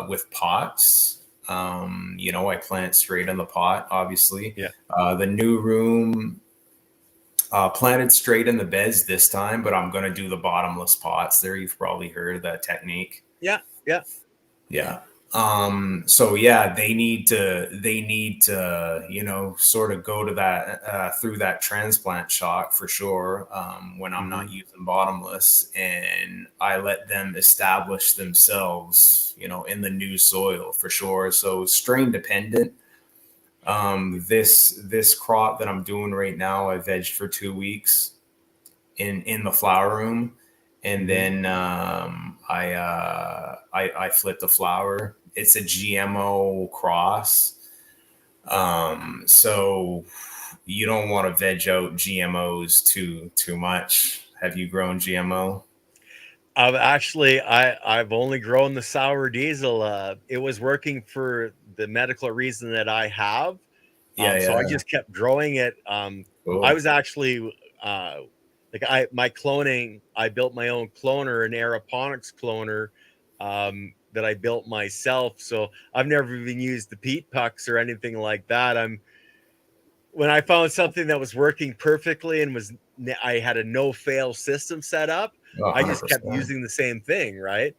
Speaker 2: with pots, I plant straight in the pot, obviously.
Speaker 1: Yeah.
Speaker 2: The new room planted straight in the beds this time, but I'm gonna do the bottomless pots there. You've probably heard of that technique.
Speaker 1: Yeah. Yeah.
Speaker 2: Yeah. So yeah, they need to, sort of go to that through that transplant shock for sure. When I'm
Speaker 1: Hmm.
Speaker 2: not using bottomless, and I let them establish themselves, in the new soil for sure. So strain dependent. This crop that I'm doing right now, I vegged for 2 weeks in the flower room, and
Speaker 1: Hmm.
Speaker 2: then I flipped the flower. It's a GMO cross, so you don't want to veg out GMOs too much. Have you grown GMO?
Speaker 1: I've only grown the sour diesel. It was working for the medical reason that I have.
Speaker 2: Yeah,
Speaker 1: So I
Speaker 2: yeah.
Speaker 1: just kept growing it. I
Speaker 2: Cool.
Speaker 1: was actually like my cloning. I built my own cloner, an aeroponics cloner that I built myself. So I've never even used the peat pucks or anything like that. When I found something that was working perfectly and I had a no fail system set up,
Speaker 2: Oh,
Speaker 1: I just kept
Speaker 2: 100%.
Speaker 1: using the same thing, right?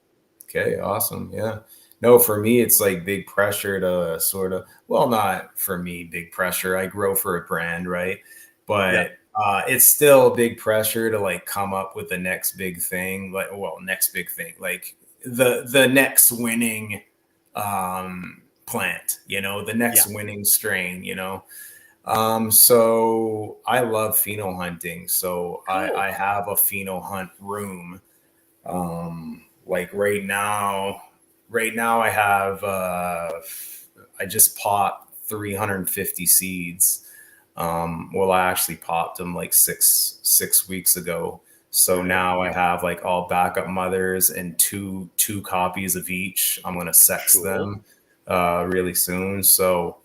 Speaker 2: Okay, awesome. Yeah. No, for me, it's like big pressure to sort of, well, not for me, big pressure. I grow for a brand, right?
Speaker 1: Yeah,
Speaker 2: But it's still big pressure to like come up with the next big thing, like, well, next big thing, like the next winning plant, the
Speaker 1: yeah,
Speaker 2: next winning strain, So I love pheno hunting. So
Speaker 1: cool.
Speaker 2: I have a pheno hunt room. Like right now I have I just popped 350 seeds. Well, I actually popped them like six weeks ago. So
Speaker 1: Right.
Speaker 2: now I have like all backup mothers and two copies of each. I'm gonna sex
Speaker 1: Cool.
Speaker 2: them really soon. So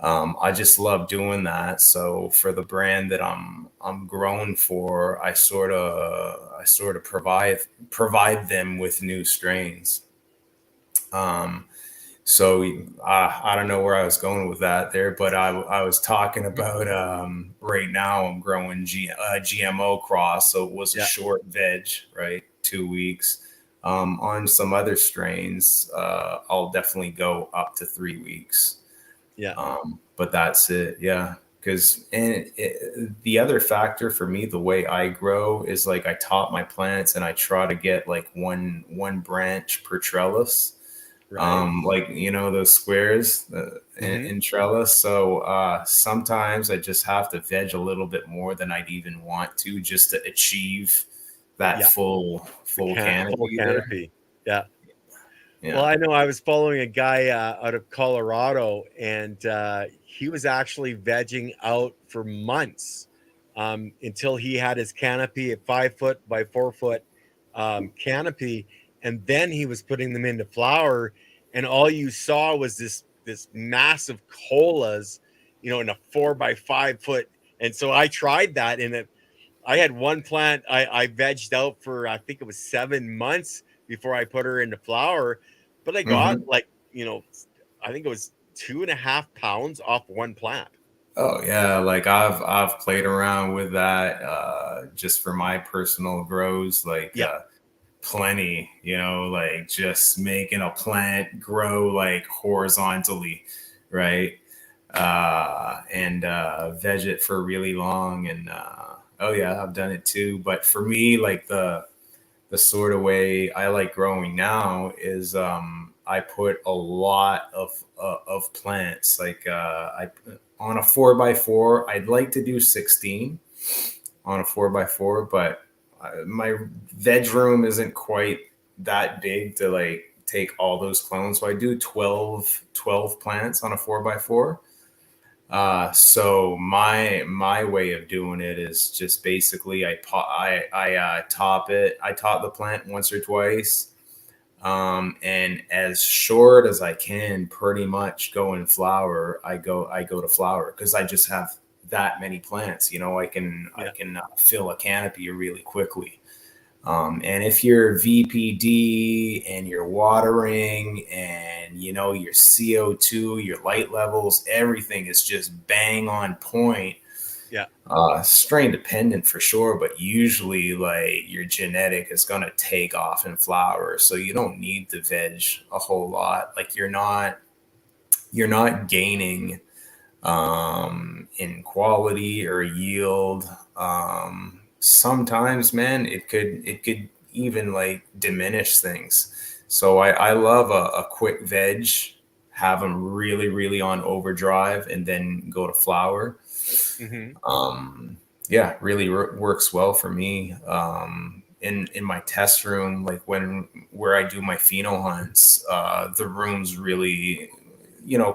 Speaker 2: I just love doing that. So for the brand that I'm grown for, I sort of provide them with new strains. Um, so I don't know where I was going with that there, but I was talking about right now I'm growing GMO cross, so it was a
Speaker 1: Yeah,
Speaker 2: short veg, right? 2 weeks. On some other strains, I'll definitely go up to 3 weeks.
Speaker 1: yeah,
Speaker 2: But that's it. Yeah. The other factor for me, the way I grow is like I top my plants and I try to get like one branch per trellis.
Speaker 1: right.
Speaker 2: Like those squares
Speaker 1: Hmm.
Speaker 2: in trellis. So sometimes I just have to veg a little bit more than I'd even want to just to achieve that
Speaker 1: Yeah,
Speaker 2: full
Speaker 1: full
Speaker 2: canopy there.
Speaker 1: canopy. Yeah. Well,
Speaker 2: Yeah.
Speaker 1: I know I was following a guy out of Colorado, and he was actually vegging out for months until he had his canopy at 5 foot by 4 foot canopy, and then he was putting them into flower, and all you saw was this massive colas, in a 4 by 5 foot. And so I tried that, and I had one plant I vegged out for I think it was 7 months before I put her into flower, but I got
Speaker 2: Hmm.
Speaker 1: like I think it was 2.5 pounds off one plant.
Speaker 2: Oh yeah, like I've played around with that just for my personal grows, like
Speaker 1: Yeah,
Speaker 2: plenty, like just making a plant grow like horizontally, right? And veg it for really long, and oh yeah, I've done it too. But for me, like the sort of way I like growing now is I put a lot of plants. Like I on a 4x4, I'd like to do 16 on a 4x4, but my veg room isn't quite that big to like take all those clones. So I do 12 plants on a 4x4. So my way of doing it is just basically I top it. I top the plant once or twice, and as short as I can, pretty much go in flower. I go to flower because I just have that many plants. I
Speaker 1: yeah,
Speaker 2: can fill a canopy really quickly. And if you're VPD and you're watering and your CO2, your light levels, everything is just bang on point.
Speaker 1: yeah,
Speaker 2: Strain dependent for sure, but usually like your genetic is gonna take off in flower, so you don't need to veg a whole lot. Like you're not gaining in quality or yield. Sometimes, man, it could even like diminish things. So I love a quick veg, have them really really on overdrive, and then go to flower.
Speaker 1: hmm,
Speaker 2: Yeah, really works well for me. In my test room, like where I do my pheno hunts, the room's really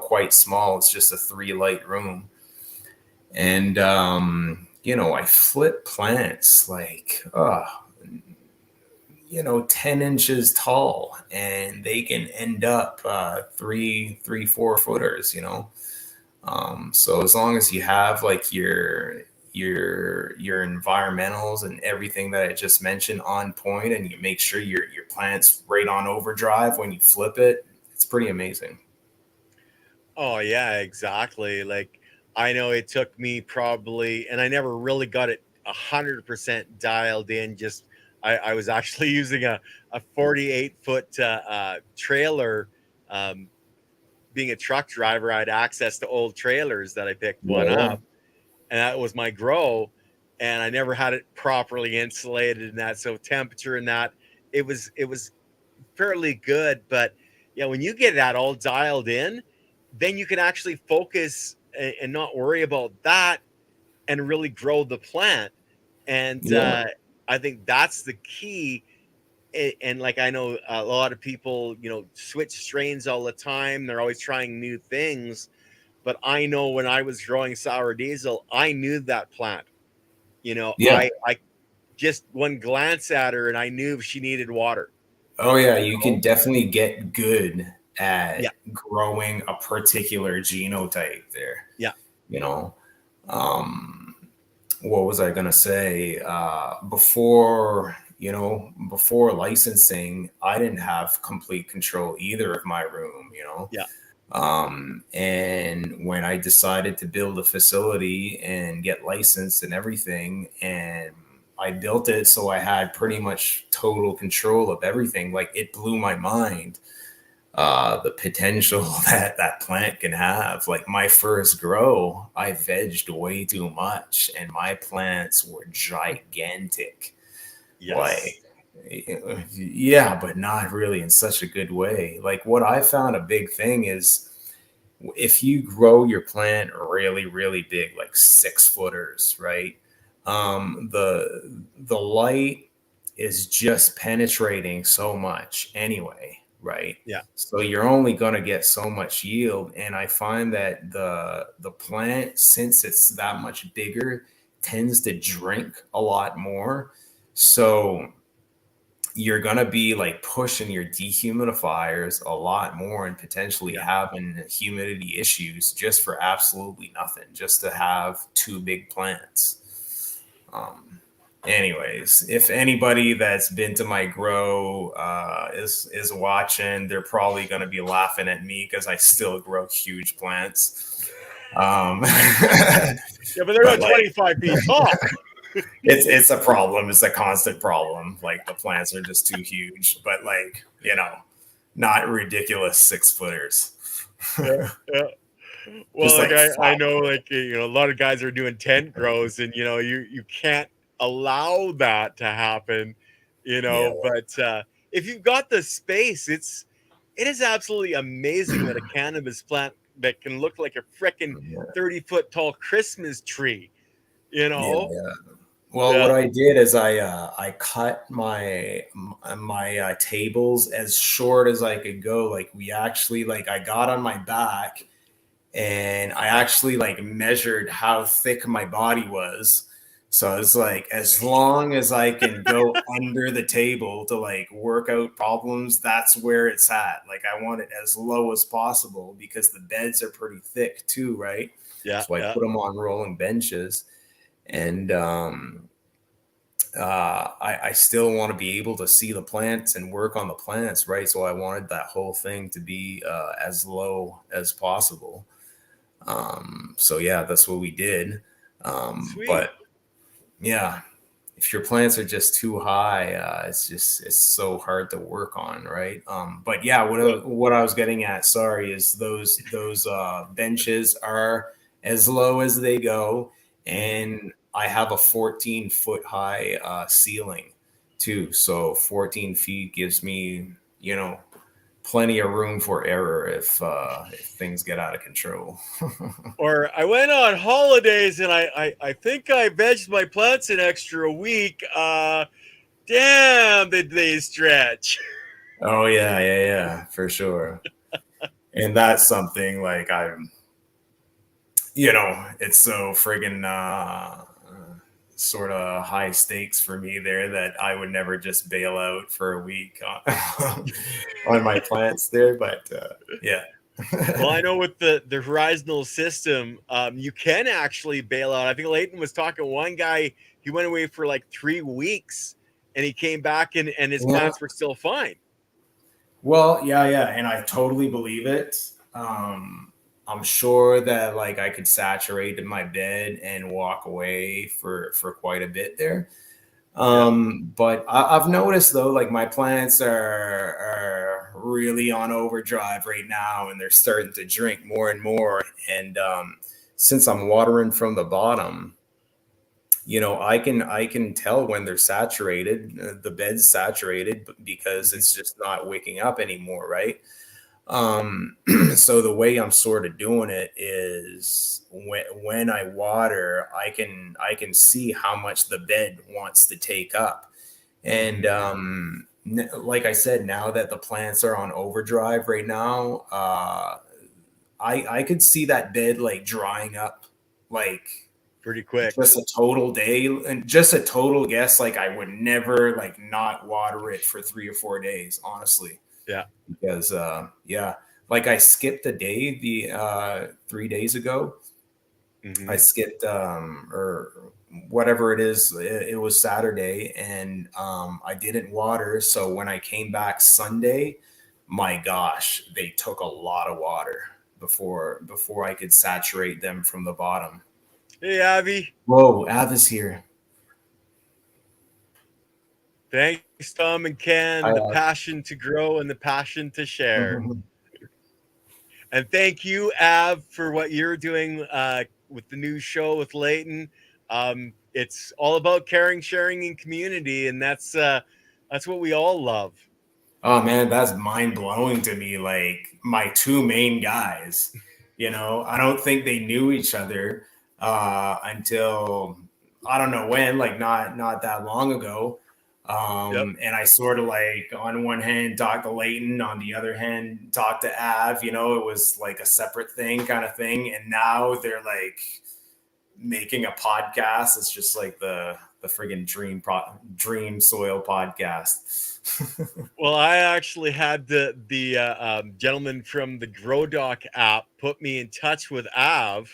Speaker 2: quite small. It's just a 3 light room, and I flip plants like 10 inches tall, and they can end up 4 footers, so as long as you have like your environmentals and everything that I just mentioned on point, and you make sure your plant's right on overdrive when you flip it, it's pretty amazing.
Speaker 1: Oh yeah, exactly. Like I know it took me probably, and I never really got it 100% dialed in. Just I was actually using a 48-foot trailer. Um, Being a truck driver, I had access to old trailers that I picked
Speaker 2: Yeah,
Speaker 1: one
Speaker 2: yeah.
Speaker 1: up, and that was my grow. And I never had it properly insulated and that, so temperature and that it was fairly good. But yeah, when you get that all dialed in, then you can actually focus and not worry about that and really grow the plant. And
Speaker 2: Yeah.
Speaker 1: I think that's the key. And like I know a lot of people, switch strains all the time. They're always trying new things. But I know when I was growing sour diesel, I knew that plant.
Speaker 2: Yeah.
Speaker 1: I just one glance at her and I knew she needed water.
Speaker 2: Oh yeah,
Speaker 1: You
Speaker 2: you can
Speaker 1: know?
Speaker 2: definitely get good
Speaker 1: Yeah,
Speaker 2: at growing a particular genotype there.
Speaker 1: yeah,
Speaker 2: You know, um, what was I gonna say? Before licensing, I didn't have complete control either of my room.
Speaker 1: yeah,
Speaker 2: And when I decided to build a facility and get licensed and everything, and I built it so I had pretty much total control of everything, like it blew my mind, the potential that that plant can have. Like my first grow, I vegged way too much, and my plants were gigantic.
Speaker 1: yes,
Speaker 2: Like, yeah, but not really in such a good way. Like what I found a big thing is if you grow your plant really, really big, like 6 footers, right? The light is just penetrating so much anyway, right?
Speaker 1: yeah,
Speaker 2: So you're only going to get so much yield, and I find that the plant, since it's that much bigger, tends to drink a lot more. So you're going to be like pushing your dehumidifiers a lot more and potentially
Speaker 1: yeah.
Speaker 2: having humidity issues just for absolutely nothing, just to have two big plants. Anyways, if anybody that's been to my grow is watching, they're probably going to be laughing at me because I still grow huge plants.
Speaker 1: Yeah, but they're
Speaker 2: But
Speaker 1: not
Speaker 2: like,
Speaker 1: 25 feet tall.
Speaker 2: it's a problem. It's a constant problem. Like the plants are just too huge, but like, not ridiculous 6 footers.
Speaker 1: Yeah, yeah. Well,
Speaker 2: Just
Speaker 1: like
Speaker 2: like
Speaker 1: I
Speaker 2: five.
Speaker 1: know, like a lot of guys are doing tent grows, and you can't allow that to happen.
Speaker 2: Yeah.
Speaker 1: But if you've got the space, it is absolutely amazing that a cannabis plant that can look like a freaking
Speaker 2: Yeah.
Speaker 1: 30-foot tall Christmas tree. You
Speaker 2: Yeah.
Speaker 1: know?
Speaker 2: Yeah. Well, what
Speaker 1: Yeah,
Speaker 2: I did is I cut my tables as short as I could go. Like we actually like I got on my back and I actually like measured how thick my body was. So it's like as long as I can go under the table to like work out problems, that's where it's at. Like I want it as low as possible because the beds are pretty thick too, right?
Speaker 1: yeah,
Speaker 2: So I
Speaker 1: yeah.
Speaker 2: put them on rolling benches, and I still want to be able to see the plants and work on the plants, right? So I wanted that whole thing to be as low as possible. So yeah, that's what we did.
Speaker 1: Sweet.
Speaker 2: But yeah, if your plants are just too high, it's so hard to work on, right? But yeah,
Speaker 1: Well,
Speaker 2: what I was getting at, sorry, is those benches are as low as they go,
Speaker 1: mhm.
Speaker 2: and I have a 14-foot high ceiling too. So 14 feet gives me, plenty of room for error if things get out of control.
Speaker 1: Or I went on holidays and I think I vegged my plants an extra week. Damn, did they stretch?
Speaker 2: Oh yeah, yeah, yeah, for sure. And that's something like it's so friggin' sort of high stakes for me there that I would never just bail out for a week on my plants there. But yeah.
Speaker 1: Well, I know with the horizontal system, you can actually bail out. I think Leighton was talking one guy, he went away for like 3 weeks and he came back and his
Speaker 2: Yeah.
Speaker 1: plants were still fine.
Speaker 2: Well, yeah, and I totally believe it. I'm sure that like I could saturate in my bed and walk away for quite a bit there. But I've noticed though, like my plants are really on overdrive right now, and they're starting to drink more and more. And since I'm watering from the bottom, I can tell when they're saturated, the bed's saturated because it's just not waking up anymore, right? Um, so the way I'm sort of doing it is when I water, I can see how much the bed wants to take up. And like I said, now that the plants are on overdrive right now, I could see that bed like drying up like
Speaker 1: Pretty quick.
Speaker 2: just a total day and just a total guess. Like I would never like not water it for 3 or 4 days, honestly.
Speaker 1: Yeah.
Speaker 2: Because like I skipped a day the 3 days ago. I skipped or whatever it is. It was Saturday, and I didn't water. So when I came back Sunday, my gosh, they took a lot of water before I could saturate them from the bottom.
Speaker 1: Hey, Avi.
Speaker 2: Whoa, Av is here.
Speaker 1: Thanks, Tom and Ken.
Speaker 2: Hi,
Speaker 1: The
Speaker 2: Av.
Speaker 1: passion to grow and the passion to share. And thank you, Av, for what you're doing with the new show with Leighton. It's all about caring, sharing, and community, and that's what we all love.
Speaker 2: Oh man, that's mind blowing to me. Like my two main guys, I don't think they knew each other until I don't know when, like not that long ago.
Speaker 1: Yep.
Speaker 2: And I sort of like on one hand talked to Leighton, on the other hand talked to Av. It was like a separate thing kind of thing. And now they're like making a podcast. It's just like the friggin' dream soil podcast.
Speaker 1: Well, I actually had the gentleman from the Grow Doc app put me in touch with Av,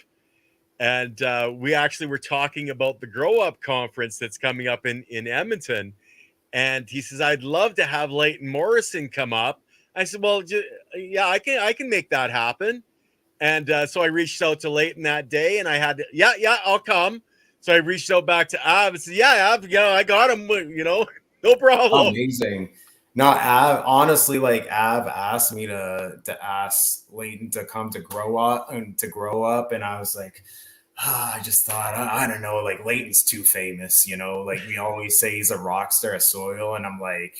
Speaker 1: and we actually were talking about the Grow Up conference that's coming up in Edmonton. And he says, I'd love to have Leighton Morrison come up. I said, well, yeah, I can make that happen. And so I reached out to Leighton that day, and I had, yeah, I'll come. So I reached out back to Av and said, yeah, Av, I got him, no problem.
Speaker 2: Amazing. No, honestly, like Av asked me to ask Leighton to come to grow up, and I was like, I just thought, I don't know, like Leighton's too famous, like we always say he's a rock star of soil. And I'm like,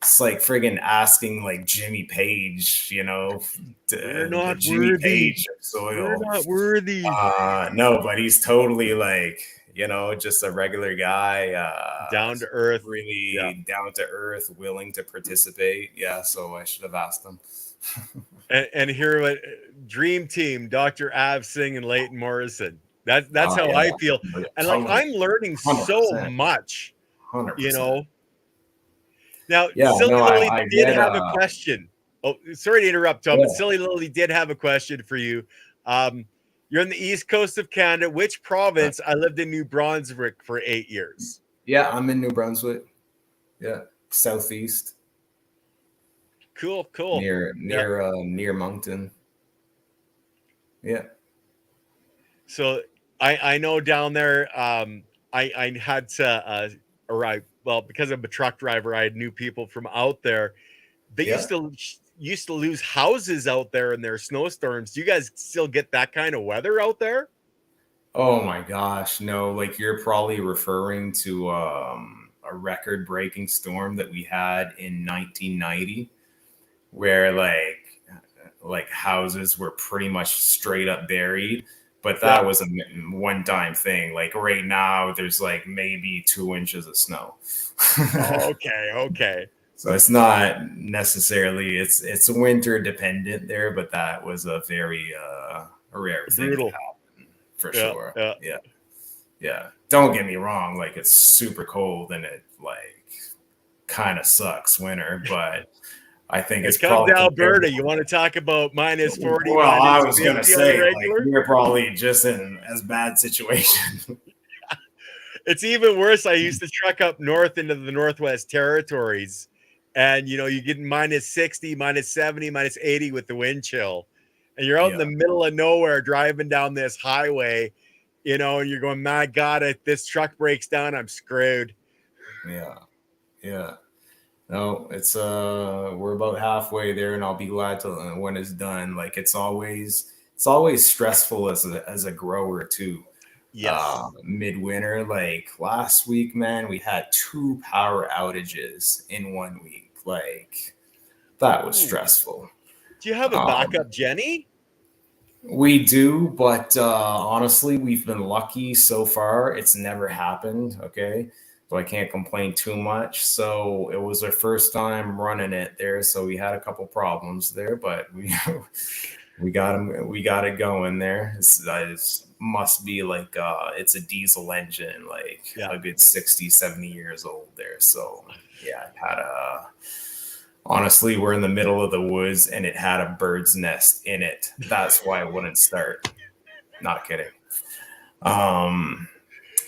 Speaker 2: it's like friggin' asking like Jimmy Page,
Speaker 1: We're not
Speaker 2: Jimmy
Speaker 1: worthy.
Speaker 2: Page of soil.
Speaker 1: We're not worthy.
Speaker 2: No, but he's totally like, just a regular guy.
Speaker 1: Down to earth.
Speaker 2: Really down to earth, willing to participate. Yeah, so I should have asked him.
Speaker 1: and here, what dream team, Dr. Av Singh and Leighton Morrison. That's how I feel. And like I'm learning
Speaker 2: 100%.
Speaker 1: so much,
Speaker 2: 100%.
Speaker 1: Now, Silly Lily did have a question. Oh, sorry to interrupt, Tom, but Silly Lily did have a question for you. You're on the east coast of Canada. Which province? I lived in New Brunswick for 8 years.
Speaker 2: Yeah, I'm in New Brunswick. Yeah, southeast.
Speaker 1: Cool.
Speaker 2: Near Moncton. Yeah.
Speaker 1: So I know down there. I had to arrive. Well, because I'm a truck driver, I knew people from out there. They used to lose houses out there in their snowstorms. Do you guys still get that kind of weather out there?
Speaker 2: Oh my gosh, no! Like you're probably referring to a record-breaking storm that we had in 1990, where like houses were pretty much straight up buried. But that was a one-time thing. Like right now, there's like maybe 2 inches of snow.
Speaker 1: Okay.
Speaker 2: So it's not necessarily it's winter dependent there, but that was a very rare thing to happen for sure. Yeah. Yeah. Don't get me wrong. Like, it's super cold and it like kind of sucks winter, but I think
Speaker 1: Hey,
Speaker 2: it's
Speaker 1: come
Speaker 2: probably
Speaker 1: to
Speaker 2: comparable.
Speaker 1: Alberta. You want to talk about minus 40,
Speaker 2: Well, I
Speaker 1: minus
Speaker 2: was going to
Speaker 1: 50 on the
Speaker 2: say, like,
Speaker 1: regular?
Speaker 2: we're probably just in as bad situation.
Speaker 1: It's even worse. I used to truck up north into the Northwest Territories, and you get minus 60, minus 70, minus 80 with the wind chill. And you're out in
Speaker 2: Yeah.
Speaker 1: the middle of nowhere driving down this highway, and you're going, my God, if this truck breaks down, I'm screwed.
Speaker 2: Yeah. Yeah. No, it's we're about halfway there, and I'll be glad to when it's done. Like, it's always stressful as a grower too.
Speaker 1: Yes.
Speaker 2: Midwinter, like last week, man, we had 2 power outages in one week. Like, that was
Speaker 1: Ooh.
Speaker 2: stressful.
Speaker 1: Do you have a
Speaker 2: Um,
Speaker 1: backup, Jenny?
Speaker 2: we do, but honestly, we've been lucky so far. It's never happened. Okay. So I can't complain too much. So it was our first time running it there. So we had a couple problems there, but we we got it going there. It's must be like it's a diesel engine, like
Speaker 1: Yeah.
Speaker 2: a good 60, 70 years old there. So yeah, it had a honestly, we're in the middle of the woods and it had a bird's nest in it. That's why it wouldn't start. Not kidding. Um,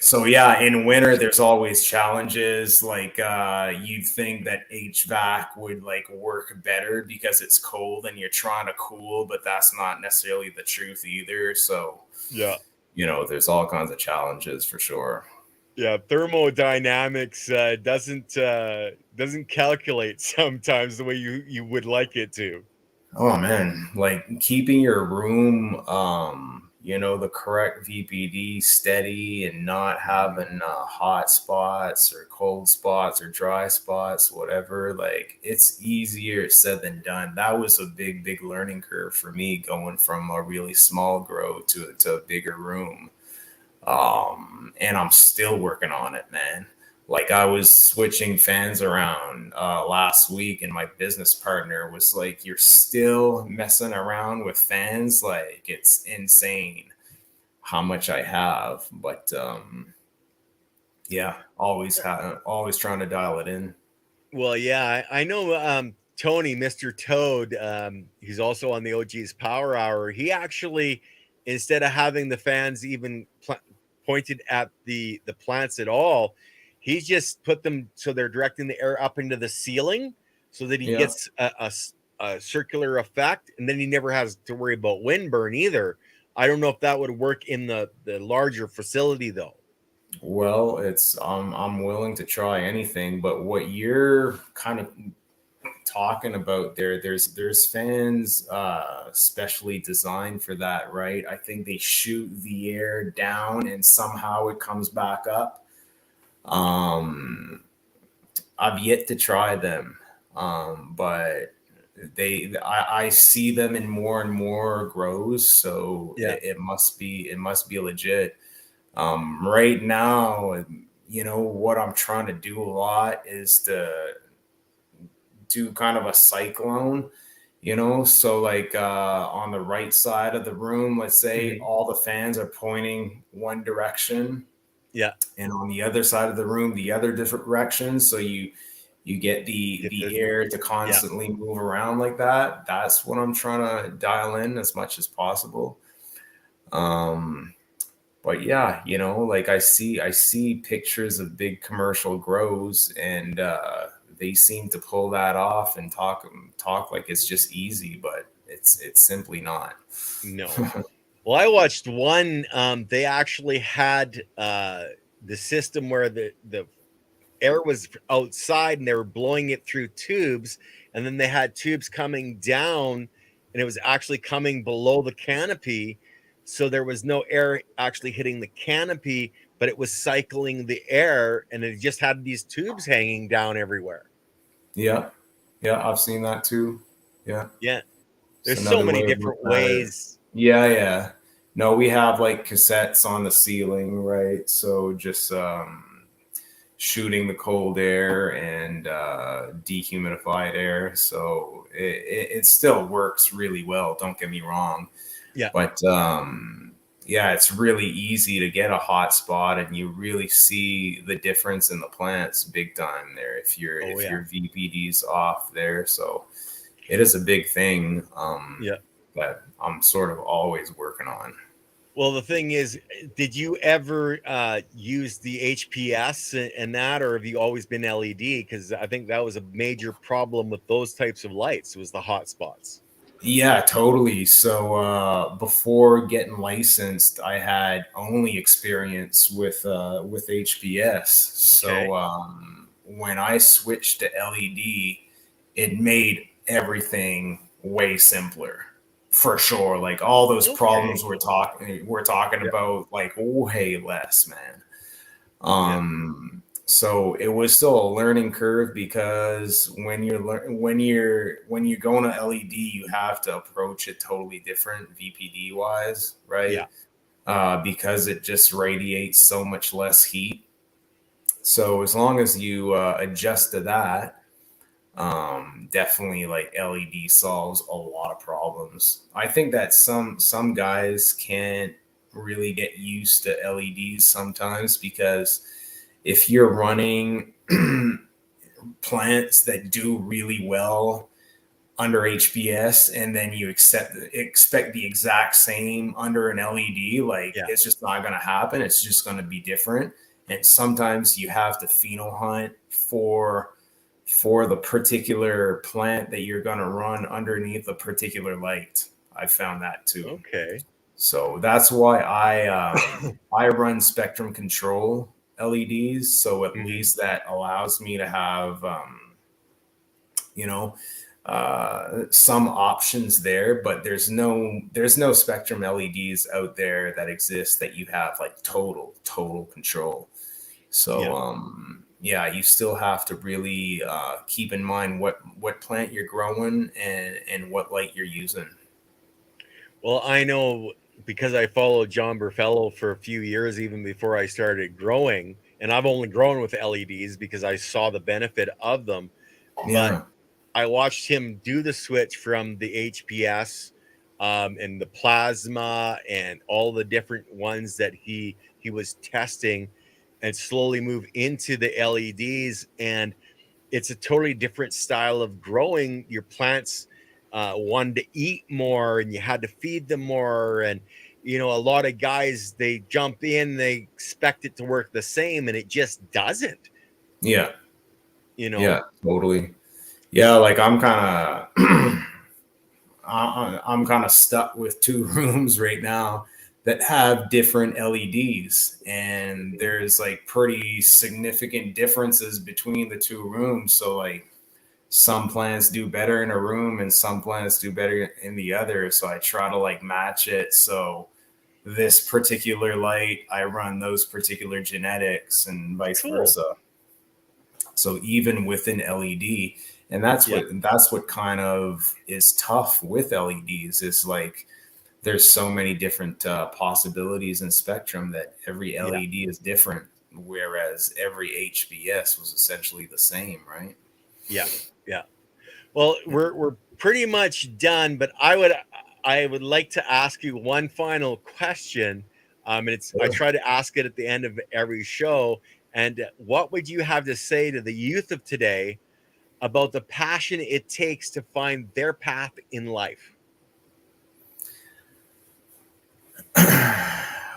Speaker 2: so yeah, in winter there's always challenges. Like you'd think that HVAC would like work better because it's cold and you're trying to cool, but that's not necessarily the truth either. So,
Speaker 1: Yeah.
Speaker 2: there's all kinds of challenges for sure.
Speaker 1: Yeah, thermodynamics doesn't calculate sometimes the way you would like it to.
Speaker 2: Oh man, like keeping your room, the correct VPD steady and not having hot spots or cold spots or dry spots, whatever. Like, it's easier said than done. That was a big, big learning curve for me going from a really small grow to a bigger room. And I'm still working on it, man. Like, I was switching fans around last week, and my business partner was like, "You're still messing around with fans? Like, it's insane how much I have." But yeah, always trying to dial it in.
Speaker 1: Well, yeah, I know Tony, Mr. Toad, he's also on the OG's Power Hour. He actually, instead of having the fans even pointed at the plants at all, he's just put them so they're directing the air up into the ceiling so that he
Speaker 2: Yeah.
Speaker 1: gets a circular effect, and then he never has to worry about wind burn either. I don't know if that would work in the larger facility though.
Speaker 2: Well, it's I'm willing to try anything, but what you're kind of talking about there's fans specially designed for that, right? I think they shoot the air down and somehow it comes back up. um I've yet to try them, but I see them in more and more grows, so
Speaker 1: Yeah.
Speaker 2: it must be legit. Right now, what I'm trying to do a lot is to do kind of a cyclone, so like on the right side of the room, let's say
Speaker 1: Mhm.
Speaker 2: all the fans are pointing one direction,
Speaker 1: Yeah.
Speaker 2: and on the other side of the room the other different direction, so you get the
Speaker 1: Get
Speaker 2: the
Speaker 1: the
Speaker 2: air to
Speaker 1: yeah.
Speaker 2: constantly move around like that. That's what I'm trying to dial in as much as possible. um but yeah, like I see pictures of big commercial grows, and they seem to pull that off and talk like it's just easy, but it's simply not.
Speaker 1: No. Well, I watched one. They actually had the system where the air was outside and they were blowing it through tubes, and then they had tubes coming down, and it was actually coming below the canopy. So there was no air actually hitting the canopy, but it was cycling the air, and it just had these tubes hanging down everywhere.
Speaker 2: Yeah, yeah, I've seen that too. Yeah,
Speaker 1: Yeah.
Speaker 2: it's
Speaker 1: There's so
Speaker 2: another
Speaker 1: many
Speaker 2: way of
Speaker 1: different
Speaker 2: looking at it.
Speaker 1: ways.
Speaker 2: Yeah, yeah. No, we have like cassettes on the ceiling, right? So just shooting the cold air and dehumidified air. So it still works really well. Don't get me wrong.
Speaker 1: Yeah.
Speaker 2: But yeah, it's really easy to get a hot spot, and you really see the difference in the plants big time there if
Speaker 1: Oh yeah.
Speaker 2: your VPD's off there. So it is a big thing
Speaker 1: Yeah.
Speaker 2: that I'm sort of always working on.
Speaker 1: Well, the thing is, did you ever use the HPS and that, or have you always been LED? Because I think that was a major problem with those types of lights was the hot spots.
Speaker 2: Yeah, totally. So before getting licensed, I had only experience with HPS.
Speaker 1: Okay.
Speaker 2: So when I switched to LED, it made everything way simpler, for sure. Like all those
Speaker 1: Okay.
Speaker 2: problems we're talking
Speaker 1: Yeah.
Speaker 2: about, like way less, man.
Speaker 1: Yeah.
Speaker 2: So it was still a learning curve because when you're going to LED, you have to approach it totally different VPD wise,
Speaker 1: Yeah.
Speaker 2: right? Because it just radiates so much less heat. So as long as you adjust to that, definitely like LED solves a lot of problems. I think that some guys can't really get used to LEDs sometimes because if you're running plants that do really well under HBS and then you expect the exact same under an LED, like
Speaker 1: Yeah.
Speaker 2: it's just not going to happen. It's just going to be different. And sometimes you have to pheno hunt for the particular plant that you're going to run underneath a particular light. I found that too.
Speaker 1: Okay.
Speaker 2: So that's why I run spectrum control LEDs. So at
Speaker 1: Hmm.
Speaker 2: least that allows me to have you know some options there. But there's no spectrum LEDs out there that exist that you have like total control. So
Speaker 1: Yeah.
Speaker 2: yeah, you still have to really keep in mind what plant you're growing and what light you're using.
Speaker 1: Well, I know because I followed John Burfello for a few years, even before I started growing, and I've only grown with LEDs because I saw the benefit of them. But
Speaker 2: Yeah,
Speaker 1: I watched him do the switch from the HPS and the plasma and all the different ones that he was testing, and slowly move into the LEDs. And it's a totally different style of growing your plants. Wanted to eat more, and you had to feed them more. And a lot of guys, they jump in, they expect it to work the same, and it just doesn't.
Speaker 2: yeah,
Speaker 1: You know.
Speaker 2: yeah, totally. Yeah, like I'm kind of stuck with two rooms right now that have different LEDs, and there's like pretty significant differences between the two rooms. So like some plants do better in a room and some plants do better in the other. So I try to like match it. So this particular light, I run those particular genetics and vice
Speaker 1: Cool.
Speaker 2: versa. So even within LED, and
Speaker 1: Yeah.
Speaker 2: that's what kind of is tough with LEDs is like there's so many different possibilities in spectrum that every
Speaker 1: Yeah.
Speaker 2: LED is different, whereas every HBS was essentially the same, right?
Speaker 1: Yeah. Yeah. Well, we're pretty much done, but I would like to ask you one final question. And I try to ask it at the end of every show. And what would you have to say to the youth of today about the passion it takes to find their path in life?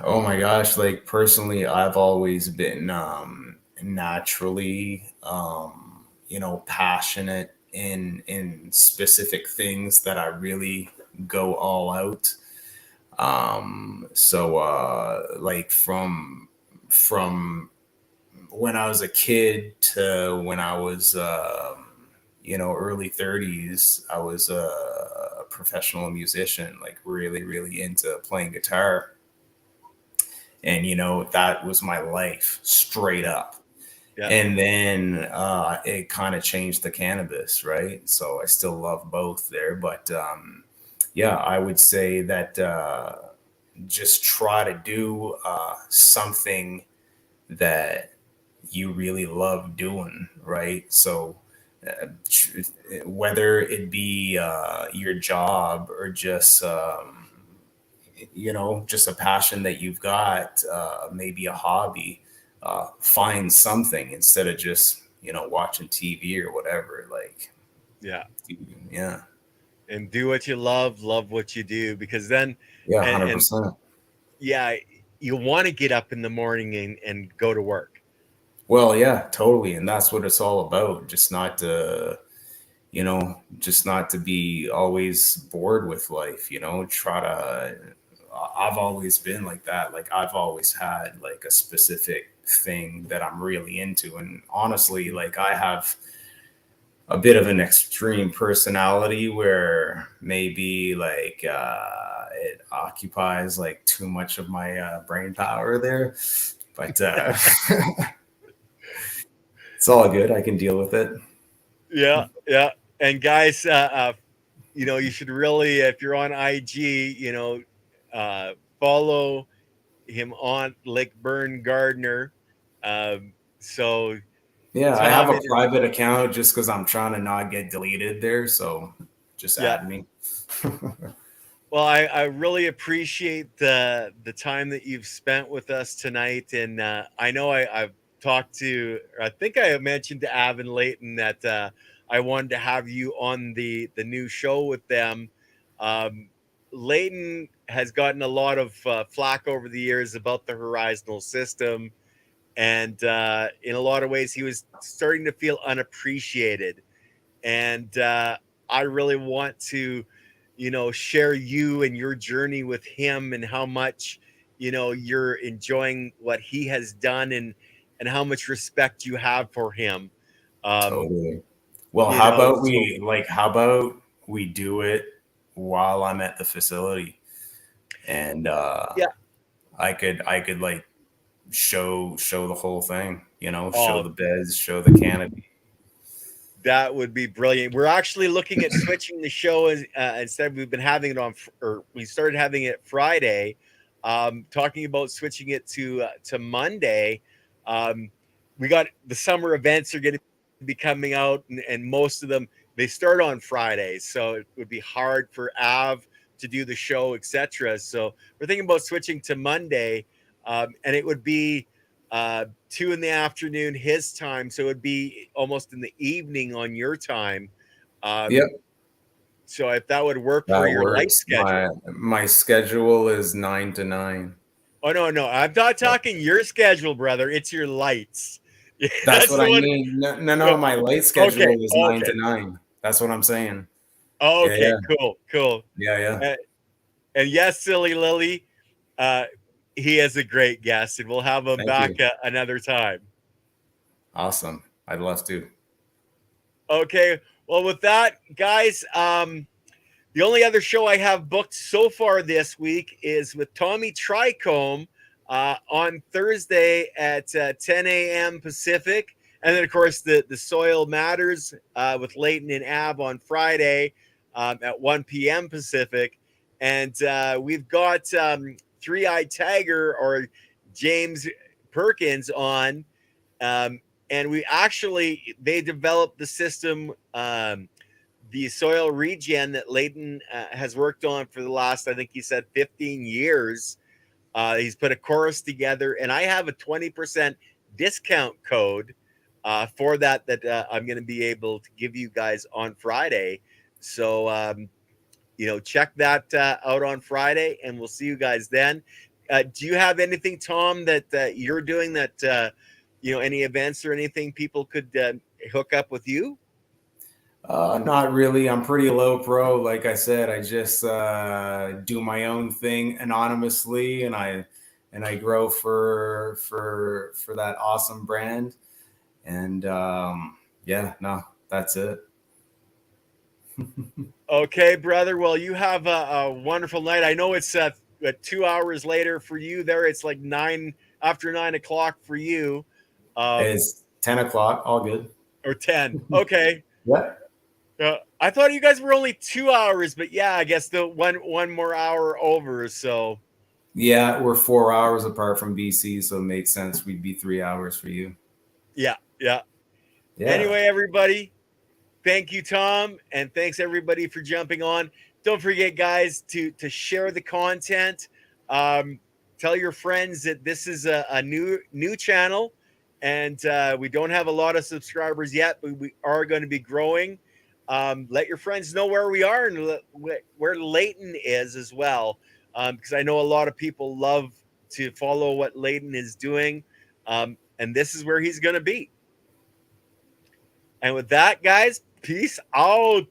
Speaker 2: Oh my gosh, like personally, I've always been naturally passionate in specific things that I really go all out. So like from when I was a kid to when I was early 30s, I was a professional musician, like really into playing guitar. And that was my life straight up.
Speaker 1: Yeah.
Speaker 2: And then it kind of changed to cannabis, right? So I still love both there, but yeah, I would say that just try to do something that you really love doing, right? So uh, whether it be your job or just just a passion that you've got, maybe a hobby, find something instead of just, watching TV or whatever. Like,
Speaker 1: Yeah.
Speaker 2: yeah.
Speaker 1: And do what you love what you do, because then,
Speaker 2: Yeah,
Speaker 1: and
Speaker 2: 100%.
Speaker 1: yeah, you want to get up in the morning and go to work.
Speaker 2: Well, yeah, totally. And that's what it's all about. Just not to be always bored with life, I've always been like that. Like, I've always had like a specific thing that I'm really into. And honestly, like, I have a bit of an extreme personality where maybe like it occupies like too much of my brain power there. But it's all good. I can deal with it.
Speaker 1: Yeah, yeah. And guys, you should really, if you're on IG, follow him on Lakeburn Gardener. So
Speaker 2: Yeah, I have
Speaker 1: Tom,
Speaker 2: a private account just because I'm trying to not get deleted there. So just
Speaker 1: yeah.
Speaker 2: add me.
Speaker 1: Well, I really appreciate the time that you've spent with us tonight, and I know I've talked to, or I think I mentioned to Av and Leighton that I wanted to have you on the new show with them. Um, Leighton has gotten a lot of flack over the years about the horizontal system, and in a lot of ways, he was starting to feel unappreciated, and I really want to share you and your journey with him, and how much you're enjoying what he has done, and how much respect you have for him. um
Speaker 2: Totally. Well, how about
Speaker 1: so
Speaker 2: we do it while I'm at the facility, and
Speaker 1: yeah.
Speaker 2: I could like show the whole thing, show
Speaker 1: Oh,
Speaker 2: the beds, show the canopy.
Speaker 1: that would be brilliant. We're actually looking at switching the show instead. We've been having it or we started having it Friday. Talking about switching it to Monday. Um, we got the summer events are going to be coming out, and most of them they start on Fridays, so it would be hard for Av to do the show, etc. So we're thinking about switching to Monday, and it would be 2 in the afternoon his time, so it would be almost in the evening on your time.
Speaker 2: Yep,
Speaker 1: So if that would work for
Speaker 2: that
Speaker 1: your light
Speaker 2: works. My
Speaker 1: schedule.
Speaker 2: my schedule is 9 to 9.
Speaker 1: Oh no, I'm not talking your schedule, brother. It's your lights. Yeah,
Speaker 2: That's
Speaker 1: that's
Speaker 2: what
Speaker 1: the
Speaker 2: I
Speaker 1: one.
Speaker 2: mean. No, no, no, my light
Speaker 1: Okay,
Speaker 2: schedule is nine
Speaker 1: okay,
Speaker 2: to nine. That's what I'm saying. Yeah,
Speaker 1: okay.
Speaker 2: yeah,
Speaker 1: Cool.
Speaker 2: yeah, yeah.
Speaker 1: Uh, and yes, silly Lily, uh, he is a great guest, and we'll have him
Speaker 2: Thank
Speaker 1: back
Speaker 2: you.
Speaker 1: another time.
Speaker 2: Awesome. I'd love to.
Speaker 1: Okay. Well, with that, guys, the only other show I have booked so far this week is with Tommy Tricombe on Thursday at 10 a.m. Pacific. And then, of course, the Soil Matters with Leighton and Ab on Friday at 1 p.m. Pacific. And we've got Three Eyed Tiger, or James Perkins, on. Um, and they developed the system. The soil regen that Leighton has worked on for the last, I think he said, 15 years. He's put a course together, and I have a 20% discount code for that I'm going to be able to give you guys on Friday. So, check that out on Friday, and we'll see you guys then. Do you have anything, Tom, that you're doing that, any events or anything people could hook up with you?
Speaker 2: Not really. I'm pretty low pro. Like I said, I just do my own thing anonymously, and I grow for that awesome brand. And yeah, no, that's it.
Speaker 1: Okay, brother. Well, you have a wonderful night. I know it's 2 hours later for you there. It's like after 9 o'clock for you, um,
Speaker 2: It's 10 o'clock. All good.
Speaker 1: or 10. Okay.
Speaker 2: Yeah.
Speaker 1: I thought you guys were only 2 hours, but yeah, I guess the one more hour over. So
Speaker 2: Yeah, we're 4 hours apart from BC, so it makes sense. We'd be 3 hours for you.
Speaker 1: yeah.
Speaker 2: Yeah.
Speaker 1: Anyway, everybody, thank you, Tom, and thanks everybody for jumping on. Don't forget, guys, to share the content. Tell your friends that this is a new channel, and we don't have a lot of subscribers yet, but we are going to be growing. Let your friends know where we are and where Leighton is as well, because I know a lot of people love to follow what Leighton is doing, and this is where he's going to be. And with that, guys, peace out.